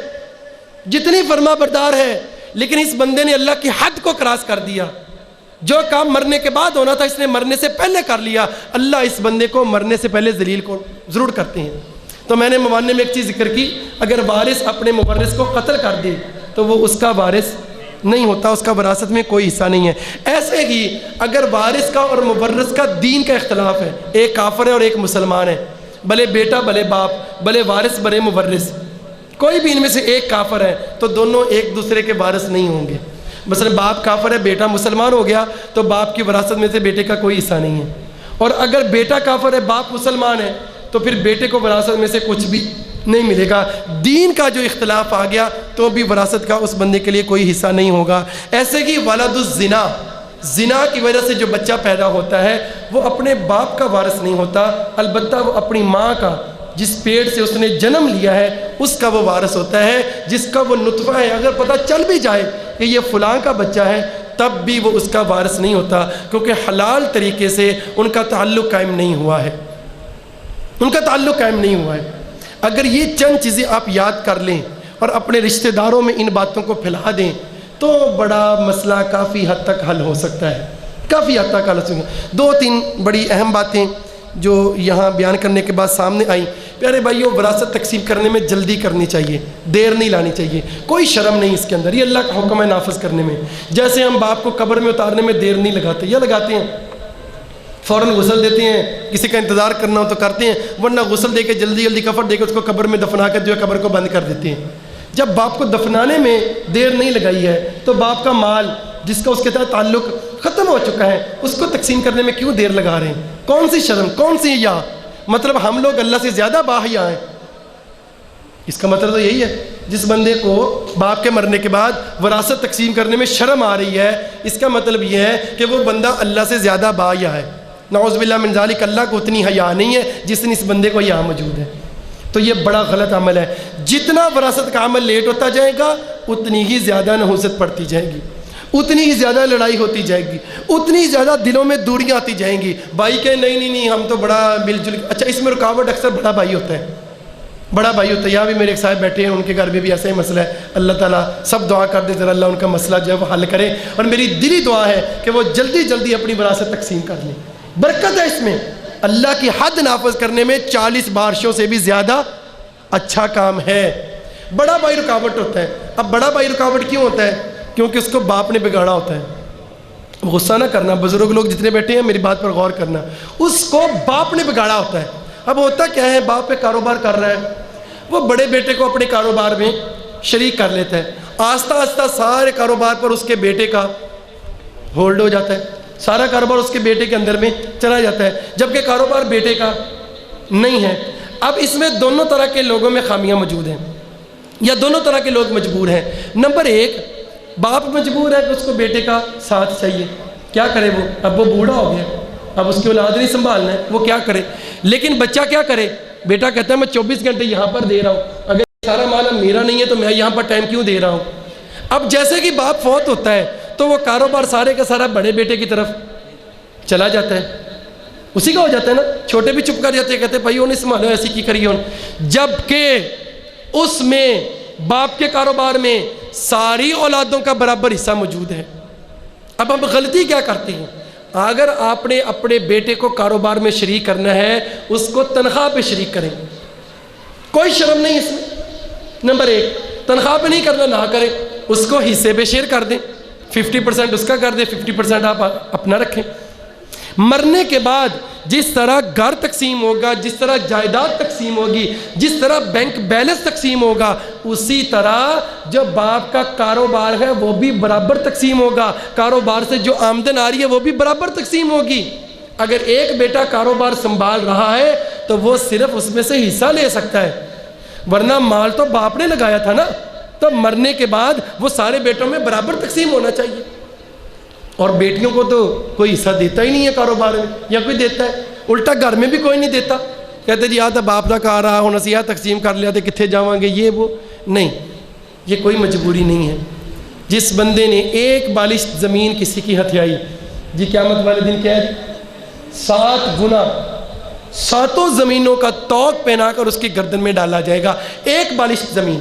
جتنی فرما بردار ہے، لیکن اس بندے نے اللہ کی حد کو کراس کر دیا. جو کام مرنے کے بعد ہونا تھا اس نے مرنے سے پہلے کر لیا. اللہ اس بندے کو مرنے سے پہلے ذلیل کو ضرور کرتے ہیں. تو میں نے موانے میں ایک چیز ذکر کی، اگر وارث اپنے مورث کو قتل کر دے تو وہ اس کا وارث نہیں ہوتا، اس کا وراثت میں کوئی حصہ نہیں ہے. ایسے ہی اگر وارث کا اور مورث کا دین کا اختلاف ہے، ایک کافر ہے اور ایک مسلمان ہے، بھلے بیٹا بھلے باپ، بھلے وارث بھلے مورث، کوئی بھی ان میں سے ایک کافر ہے تو دونوں ایک دوسرے کے وارث نہیں ہوں گے. مثلا باپ کافر ہے، بیٹا مسلمان ہو گیا تو باپ کی وراثت میں سے بیٹے کا کوئی حصہ نہیں ہے. اور اگر بیٹا کافر ہے، باپ مسلمان ہے، تو پھر بیٹے کو وراثت میں سے کچھ بھی نہیں ملے گا. دین کا جو اختلاف آ گیا تو بھی وراثت کا اس بندے کے لیے کوئی حصہ نہیں ہوگا. ایسے کہ ولد الزنا، زنا کی وجہ سے جو بچہ پیدا ہوتا ہے وہ اپنے باپ کا وارث نہیں ہوتا، البتہ وہ اپنی ماں کا، جس پیٹ سے اس نے جنم لیا ہے اس کا وہ وارث ہوتا ہے، جس کا وہ نطفہ ہے. اگر پتہ چل بھی جائے کہ یہ فلاں کا بچہ ہے تب بھی وہ اس کا وارث نہیں ہوتا، کیونکہ حلال طریقے سے ان کا تعلق قائم نہیں ہوا ہے، ان کا تعلق قائم نہیں ہوا ہے. اگر یہ چند چیزیں آپ یاد کر لیں اور اپنے رشتہ داروں میں ان باتوں کو پھیلا دیں تو بڑا مسئلہ کافی حد تک حل ہو سکتا ہے، کافی حد تک حل ہو سکتا ہے. دو تین بڑی اہم باتیں جو یہاں بیان کرنے کے بعد سامنے آئیں. پیارے بھائیو، وراثت تقسیم کرنے میں جلدی کرنی چاہیے، دیر نہیں لانی چاہیے، کوئی شرم نہیں اس کے اندر. یہ اللہ کا حکم ہے نافذ کرنے میں. جیسے ہم باپ کو قبر میں اتارنے میں دیر نہیں لگاتے، یا لگاتے ہیں؟ فوراً غسل دیتے ہیں، کسی کا انتظار کرنا ہو تو کرتے ہیں، ورنہ غسل دے کے جلدی جلدی کفن دے کے اس کو قبر میں دفنا کر جو ہے قبر کو بند کر دیتے ہیں. جب باپ کو دفنانے میں دیر نہیں لگائی ہے تو باپ کا مال جس کا اس کے ساتھ تعلق ختم ہو چکا ہے اس کو تقسیم کرنے میں کیوں دیر لگا رہے ہیں؟ کون سی شرم، کون سی حیا؟ مطلب ہم لوگ اللہ سے زیادہ باحیا ہیں؟ اس کا مطلب تو یہی ہے. جس بندے کو باپ کے مرنے کے بعد وراثت تقسیم کرنے میں شرم آ رہی ہے، اس کا مطلب یہ ہے کہ وہ بندہ اللہ سے زیادہ باحیا ہے. نعوذ باللہ من ذالک، اللہ کو اتنی حیا نہیں ہے جتنی اس بندے کو حیا موجود ہے. تو یہ بڑا غلط عمل ہے. جتنا وراثت کا عمل لیٹ ہوتا جائے گا اتنی ہی زیادہ نحوست پڑتی جائے گی، اتنی ہی زیادہ لڑائی ہوتی جائے گی، اتنی ہی زیادہ دلوں میں دوریاں آتی جائیں گی. بھائی کہ نہیں ہم تو بڑا مل جل، اچھا اس میں رکاوٹ اکثر بڑا بھائی ہوتا ہے، بڑا بھائی ہوتا ہے. یہاں بھی میرے ایک صاحب بیٹھے ہیں، ان کے گھر میں بھی ایسا ہی مسئلہ ہے. اللہ تعالیٰ سب دعا کر دے ذرا اللہ ان کا مسئلہ جو ہے وہ حل کرے، اور میری دلی دعا ہے کہ وہ جلدی جلدی اپنی وراثت تقسیم کر لیں. برکت ہے اس میں. اللہ کی حد نافذ کرنے میں 40 بارشوں سے بھی زیادہ اچھا کام ہے. بڑا بھائی رکاوٹ ہوتا ہے. اب بڑا بھائی رکاوٹ کیوں ہوتا ہے؟ کیونکہ اس کو باپ نے بگاڑا ہوتا ہے. غصہ نہ کرنا، بزرگ لوگ جتنے بیٹھے ہیں میری بات پر غور کرنا، اس کو باپ نے بگاڑا ہوتا ہے. اب ہوتا کیا ہے، باپ پہ کاروبار کر رہا ہے، وہ بڑے بیٹے کو اپنے کاروبار میں شریک کر لیتا ہے. آہستہ آہستہ سارے کاروبار پر اس کے بیٹے کا ہولڈ ہو جاتا ہے، سارا کاروبار اس کے بیٹے کے اندر میں چلا جاتا ہے، جبکہ کاروبار بیٹے کا نہیں ہے. اب اس میں دونوں طرح کے لوگوں میں خامیاں موجود ہیں، یا دونوں طرح کے لوگ مجبور ہیں. نمبر ایک، باپ مجبور ہے کہ اس کو بیٹے کا ساتھ چاہیے. کیا کرے وہ؟ اب وہ بوڑھا ہو گیا، اب اس کی اولاد نہیں سنبھالنا ہے، وہ کیا کرے؟ لیکن بچہ کیا کرے؟ بیٹا کہتا ہے میں 24 گھنٹے یہاں پر دے رہا ہوں، اگر سارا مال میرا نہیں ہے تو میں یہاں پر ٹائم کیوں دے رہا ہوں؟ اب جیسے کہ باپ فوت ہوتا ہے تو وہ کاروبار سارے کا سارا بڑے بیٹے کی طرف چلا جاتا ہے، اسی کا ہو جاتا ہے نا. چھوٹے بھی چپ کر جاتے ہیں، کہتے ہیں بھائی انہیں سنبھالو، ایسی کی کریے. جبکہ اس میں باپ کے کاروبار میں ساری اولادوں کا برابر حصہ موجود ہے. اب ہم غلطی کیا کرتے ہیں؟ اگر آپ نے اپنے بیٹے کو کاروبار میں شریک کرنا ہے اس کو تنخواہ پہ شریک کریں، کوئی شرم نہیں اس میں۔ نمبر 1 تنخواہ پہ نہیں کرنا، نہ کریں، اس کو حصے پہ شیئر کر دیں، 50% اس کا کر دیں، 50% آپ اپنا رکھیں۔ مرنے کے بعد جس طرح گھر تقسیم ہوگا، جس طرح جائیداد تقسیم ہوگی، جس طرح بینک بیلنس تقسیم ہوگا، اسی طرح جو باپ کا کاروبار ہے وہ بھی برابر تقسیم ہوگا، کاروبار سے جو آمدن آ رہی ہے وہ بھی برابر تقسیم ہوگی۔ اگر ایک بیٹا کاروبار سنبھال رہا ہے تو وہ صرف اس میں سے حصہ لے سکتا ہے، ورنہ مال تو باپ نے لگایا تھا نا، تو مرنے کے بعد وہ سارے بیٹوں میں برابر تقسیم ہونا چاہیے۔ اور بیٹیوں کو تو کوئی حصہ دیتا ہی نہیں ہے کاروبار میں، یا کوئی دیتا ہے؟ الٹا گھر میں بھی کوئی نہیں دیتا، کہتے جی آتا باپ کا کہا رہا ہوں نصیحت تقسیم کر لیا تھے، کتنے جاواں گے، یہ وہ نہیں، یہ کوئی مجبوری نہیں ہے۔ جس بندے نے ایک بالش زمین کسی کی ہتھیائی، جی قیامت والے دن کیا ہے، 7 گنا 7 زمینوں کا توق پہنا کر اس کی گردن میں ڈالا جائے گا، ایک بالش زمین۔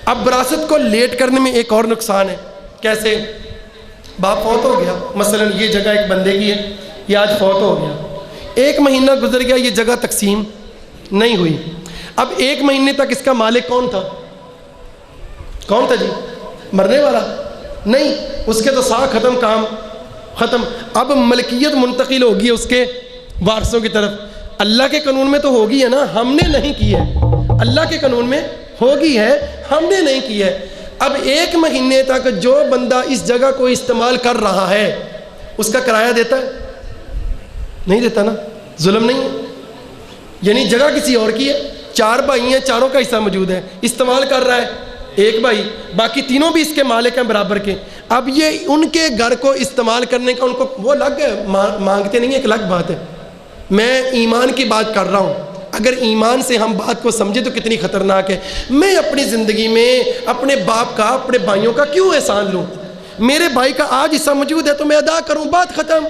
اب وراثت کو لیٹ کرنے میں ایک اور نقصان ہے۔ کیسے؟ باپ فوت ہو گیا، مثلا یہ جگہ ایک بندے کی ہے، یہ آج فوت ہو گیا، 1 مہینہ گزر گیا، یہ جگہ تقسیم نہیں ہوئی۔ اب 1 مہینے تک اس کا مالک کون تھا؟ کون تھا جی؟ مرنے والا نہیں، اس کے تو سا ختم، کام ختم۔ اب ملکیت منتقل ہوگی اس کے وارثوں کی طرف۔ اللہ کے قانون میں تو ہوگی ہے نا، ہم نے نہیں کی ہے، اللہ کے قانون میں ہوگی ہے، ہم نے نہیں کی ہے۔ اب 1 مہینے تک جو بندہ اس جگہ کو استعمال کر رہا ہے اس کا کرایہ دیتا ہے؟ نہیں دیتا نا، ظلم نہیں ہے، یعنی جگہ کسی اور کی ہے، 4 بھائی ہیں، چاروں کا حصہ موجود ہے، استعمال کر رہا ہے 1 بھائی، باقی تینوں بھی اس کے مالک ہیں برابر کے۔ اب یہ ان کے گھر کو استعمال کرنے کا ان کو وہ الگ ہے، مانگتے نہیں، ایک الگ بات ہے۔ میں ایمان کی بات کر رہا ہوں، اگر ایمان سے ہم بات کو سمجھے تو کتنی خطرناک ہے۔ میں اپنی زندگی میں اپنے باپ کا، اپنے بھائیوں کا کیوں احسان لوں؟ میرے بھائی کا آج حصہ موجود ہے تو میں ادا کروں، بات ختم۔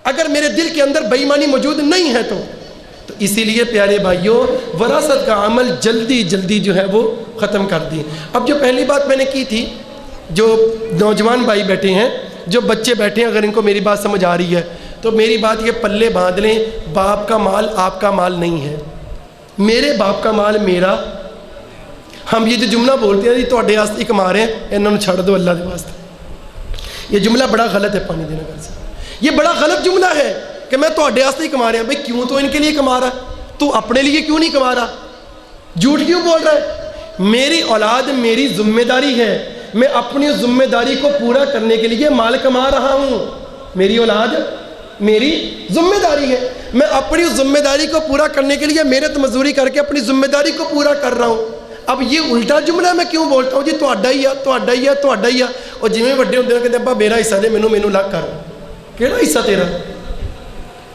اگر میرے دل کے اندر بے ایمانی موجود نہیں ہے تو اسی لیے پیارے بھائیوں وراثت کا عمل جلدی جلدی جو ہے وہ ختم کر دی۔ اب جو پہلی بات میں نے کی تھی، جو نوجوان بھائی بیٹھے ہیں، جو بچے بیٹھے ہیں، اگر ان کو میری بات سمجھ آ رہی ہے تو میری بات یہ پلے باندھ لیں، باپ کا مال آپ کا مال نہیں ہے، میرے باپ کا مال میرا۔ ہم یہ جو جملہ بولتے ہیں جی تواڈے واسطے کما رہے ہیں، انہوں نے چھڑ دو اللہ دے واسطے، یہ جملہ بڑا غلط ہے، پانی دینا گھر سے، یہ بڑا غلط جملہ ہے کہ میں تواڈے واسطے کما رہا ہوں۔ بھائی کیوں تو ان کے لیے کما رہا، تو اپنے لیے کیوں نہیں کما رہا؟ جھوٹ کیوں بول رہا ہے؟ میری اولاد میری ذمہ داری ہے، میں اپنی ذمہ داری کو پورا کرنے کے لیے مال کما رہا ہوں، میری اولاد میری ذمہ داری ہے، میں اپنی ذمہ داری کو پورا کرنے کے لیے محنت مزدوری کر کے اپنی ذمہ داری کو پورا کر رہا ہوں۔ اب یہ الٹا جملہ میں کیوں بولتا ہوں جی تہاڈا ہی ہے، تہاڈا ہی ہے، تہاڈا ہی ہے، اور جویں وڈے ہوندے کہتے ابا میرا حصہ دے، مینوں لگ کر، کیڑا حصہ تیرا؟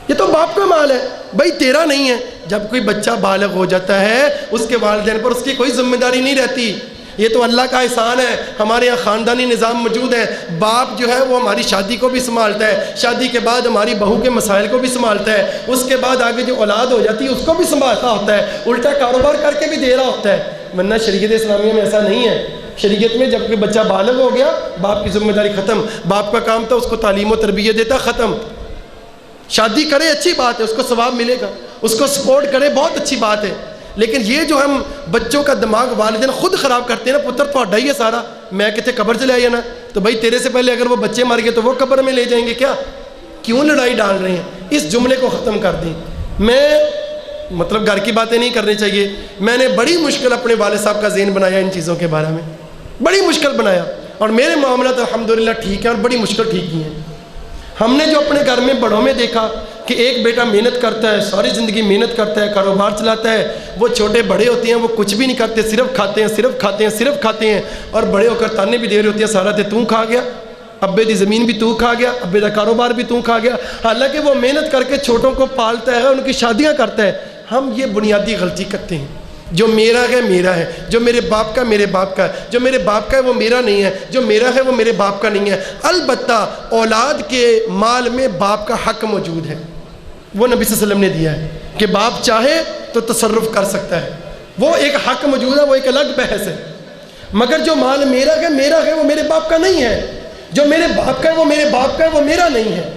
یہ تو باپ کا مال ہے بھائی، تیرا نہیں ہے۔ جب کوئی بچہ بالغ ہو جاتا ہے اس کے والدین پر اس کی کوئی ذمہ داری نہیں رہتی، یہ تو اللہ کا احسان ہے۔ ہمارے یہاں خاندانی نظام موجود ہے، باپ جو ہے وہ ہماری شادی کو بھی سنبھالتا ہے، شادی کے بعد ہماری بہو کے مسائل کو بھی سنبھالتا ہے، اس کے بعد آگے جو اولاد ہو جاتی ہے اس کو بھی سنبھالتا ہوتا ہے، الٹا کاروبار کر کے بھی دے رہا ہوتا ہے۔ ورنہ شریعت اسلامیہ میں ایسا نہیں ہے۔ شریعت میں جب کوئی بچہ بالغ ہو گیا باپ کی ذمہ داری ختم، باپ کا کام تھا اس کو تعلیم و تربیت دیتا، ختم۔ شادی کرے اچھی بات ہے، اس کو ثواب ملے گا، اس کو سپورٹ کرے بہت اچھی بات ہے، لیکن یہ جو ہم بچوں کا دماغ والدین خود خراب کرتے ہیں نا، پتر تہاڈا ہی ہے سارا، میں کتے قبر سے لے آیا نا، تو بھائی تیرے سے پہلے اگر وہ بچے مر گئے تو وہ قبر میں لے جائیں گے کیا؟ کیوں لڑائی ڈال رہے ہیں؟ اس جملے کو ختم کر دیں۔ میں مطلب گھر کی باتیں نہیں کرنی چاہیے، میں نے بڑی مشکل اپنے والد صاحب کا ذہن بنایا ان چیزوں کے بارے میں، بڑی مشکل بنایا، اور میرے معاملات الحمدللہ ٹھیک ہیں اور بڑی مشکل ٹھیک ہی ہیں۔ ہم نے جو اپنے گھر میں بڑوں میں دیکھا کہ ایک بیٹا محنت کرتا ہے، ساری زندگی محنت کرتا ہے، کاروبار چلاتا ہے، وہ چھوٹے بڑے ہوتے ہیں وہ کچھ بھی نہیں کرتے، صرف کھاتے ہیں، صرف کھاتے ہیں، صرف کھاتے ہیں، اور بڑے ہو کر تانے بھی دے رہے ہوتے ہیں سارا تے تو کھا گیا، ابے دی زمین بھی تو کھا گیا، ابے دا کاروبار بھی تو کھا گیا، حالانکہ وہ محنت کر کے چھوٹوں کو پالتا ہے، ان کی شادیاں کرتا ہے۔ ہم یہ بنیادی غلطی کرتے ہیں، جو میرا ہے میرا ہے، جو میرے باپ کا میرے باپ کا ہے، جو میرے باپ کا ہے وہ میرا نہیں ہے، جو میرا ہے وہ میرے باپ کا نہیں ہے۔ البتہ اولاد کے مال میں باپ کا حق موجود ہے، وہ نبی صلی اللہ علیہ وسلم نے دیا ہے کہ باپ چاہے تو تصرف کر سکتا ہے، وہ ایک حق موجود ہے، وہ ایک الگ بحث ہے۔ مگر جو مال میرا ہے وہ میرے باپ کا نہیں ہے، جو میرے باپ کا ہے وہ میرے باپ کا ہے، وہ میرا نہیں ہے۔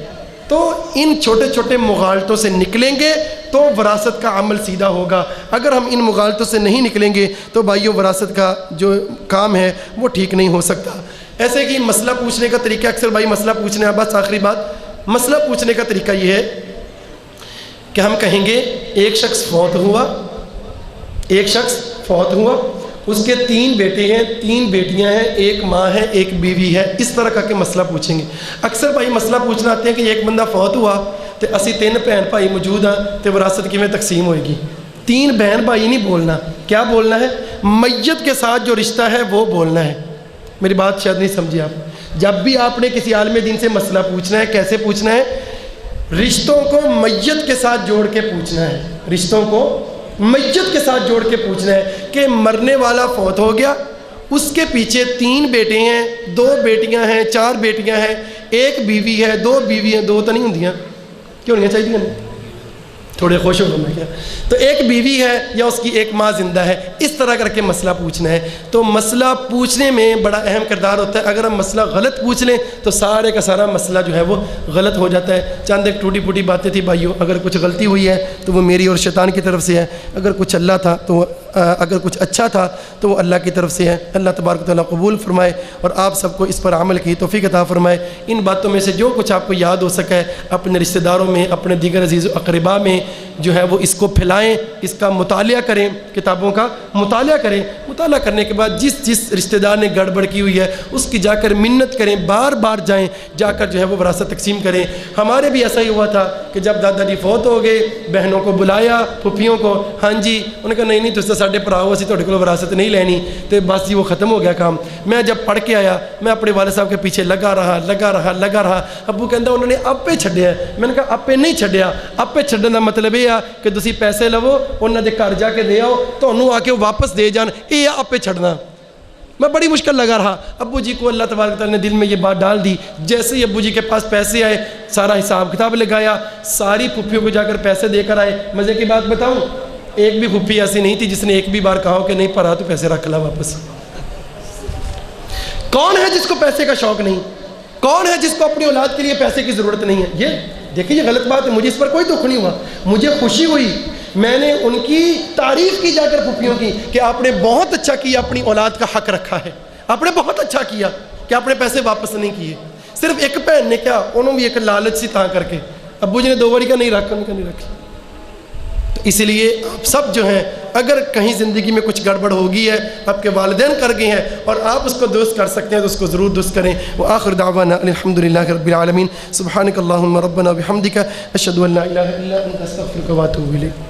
تو ان چھوٹے چھوٹے مغالطوں سے نکلیں گے تو وراثت کا عمل سیدھا ہوگا. اگر ہم ان مغالطوں سے نہیں نکلیں گے تو بھائیو وراثت کا جو کام ہے وہ ٹھیک نہیں ہو سکتا. ایسے کہ مسئلہ پوچھنے کا طریقہ, اکثر بھائی مسئلہ پوچھنے ہیں, بس آخری بات, مسئلہ پوچھنے کا طریقہ یہ ہے کہ ہم کہیں گے ایک شخص فوت ہوا, اس کے 3 بیٹے ہیں, 3 بیٹیاں ہیں, 1 ماں ہے, 1 بیوی ہے, اس طرح کا کہ مسئلہ پوچھیں گے. اکثر بھائی مسئلہ پوچھنا آتے ہیں کہ ایک بندہ فوت ہوا تو اسی 3 بہن بھائی موجود ہیں تو وراثت کی میں تقسیم ہوئے گی. 3 بہن بھائی نہیں بولنا, کیا بولنا ہے؟ میت کے ساتھ جو رشتہ ہے وہ بولنا ہے. میری بات شاید نہیں سمجھی آپ. جب بھی آپ نے کسی عالم دین سے مسئلہ پوچھنا ہے, کیسے پوچھنا ہے؟ رشتوں کو میت کے ساتھ جوڑ کے پوچھنا ہے. رشتوں کو میت کے ساتھ جوڑ کے پوچھنا ہے کہ مرنے والا فوت ہو گیا, اس کے پیچھے 3 بیٹے ہیں, 2 بیٹیاں ہیں, 4 بیٹیاں ہیں, 1 بیوی ہے, 2 بیوی ہیں, 2 تو نہیں ہوندیاں, کیوں نہیں چاہیے؟ تھوڑے خوش ہو میں کیا, تو 1 بیوی ہے یا اس کی 1 ماں زندہ ہے, اس طرح کر کے مسئلہ پوچھنا ہے. تو مسئلہ پوچھنے میں بڑا اہم کردار ہوتا ہے. اگر ہم مسئلہ غلط پوچھ لیں تو سارے کا سارا مسئلہ جو ہے وہ غلط ہو جاتا ہے. چند ایک ٹوٹی پھوٹی باتیں تھی بھائیو, اگر کچھ غلطی ہوئی ہے تو وہ میری اور شیطان کی طرف سے ہے, اگر کچھ اچھا تھا تو وہ اللہ کی طرف سے ہے. اللہ تبارک و تعالیٰ قبول فرمائے اور آپ سب کو اس پر عمل کی توفیق عطا فرمائے. ان باتوں میں سے جو کچھ آپ کو یاد ہو سکے اپنے رشتہ داروں میں, اپنے دیگر عزیز و اقربا میں جو ہے وہ اس کو پھیلائیں, اس کا مطالعہ کریں, کتابوں کا مطالعہ کریں. مطالعہ کرنے کے بعد جس رشتہ دار نے گڑبڑ کی ہوئی ہے اس کی جا کر منت کریں, بار بار جائیں, جا کر جو ہے وہ وراثت تقسیم کریں. ہمارے بھی ایسا ہی ہوا تھا کہ جب دادا جی فوت ہو گئے, بہنوں کو بلایا, پھپھیوں کو, ہاں جی, انہوں نے کہا نہیں تو ساڈے بھراؤ اسی تہاڈے کول وراثت نہیں لینی, تو بس جی وہ ختم ہو گیا کام. میں جب پڑھ کے آیا میں اپنے والد صاحب کے پیچھے لگا رہا. ابو کہندا انہوں نے آپے چھڈیا. میں نے کہا آپے نہیں چھڈیا, آپے چھڈن دا مطلب یہ کہ تسی پیسے لو, انہاں دے گھر جا کے دے آؤ, تانوں آ کے واپس دے جان, یہ آپے چھڈنا. میں بڑی مشکل لگا رہا. ابو جی کو اللہ تبارک تعالیٰ نے دل میں یہ بات ڈال دی. جیسے ہی ابو جی کے پاس پیسے آئے, سارا حساب کتاب لگایا, ساری پھپھیوں کو جا کر پیسے دے کر آئے. مزے کی بات بتاؤں, ایک بھی پھپھی ایسی نہیں تھی جس نے ایک بھی بار کہا ہو کہ نہیں پڑھا تو پیسے رکھ لا واپس. کون ہے جس کو پیسے کا شوق نہیں؟ کون ہے جس کو اپنی اولاد کے لیے پیسے کی ضرورت نہیں ہے؟ یہ دیکھیں, یہ غلط بات ہے. مجھے اس پر کوئی دکھ نہیں ہوا, مجھے خوشی ہوئی. میں نے ان کی تعریف کی جا کر پھپھیوں کی کہ آپ نے بہت اچھا کیا, اپنی اولاد کا حق رکھا ہے, آپ نے بہت اچھا کیا کہ آپ نے پیسے واپس نہیں کیے. صرف ایک بہن نے کیا, انہوں بھی ایک لالچ سی تاں کر کے, ابو جی نے 2 باری کا نہیں رکھا, ان کا نہیں رکھی. تو اس لیے آپ سب جو ہیں, اگر کہیں زندگی میں کچھ گڑبڑ ہوگی ہے, آپ کے والدین کر گئے ہیں اور آپ اس کو درست کر سکتے ہیں تو اس کو ضرور درست کریں. وآخر دعوانا الحمدللہ رب العالمین. سبحانک اللہم ربنا بحمدک اشہدو ان لا الہ الا انت استغفرک واتوب الیک.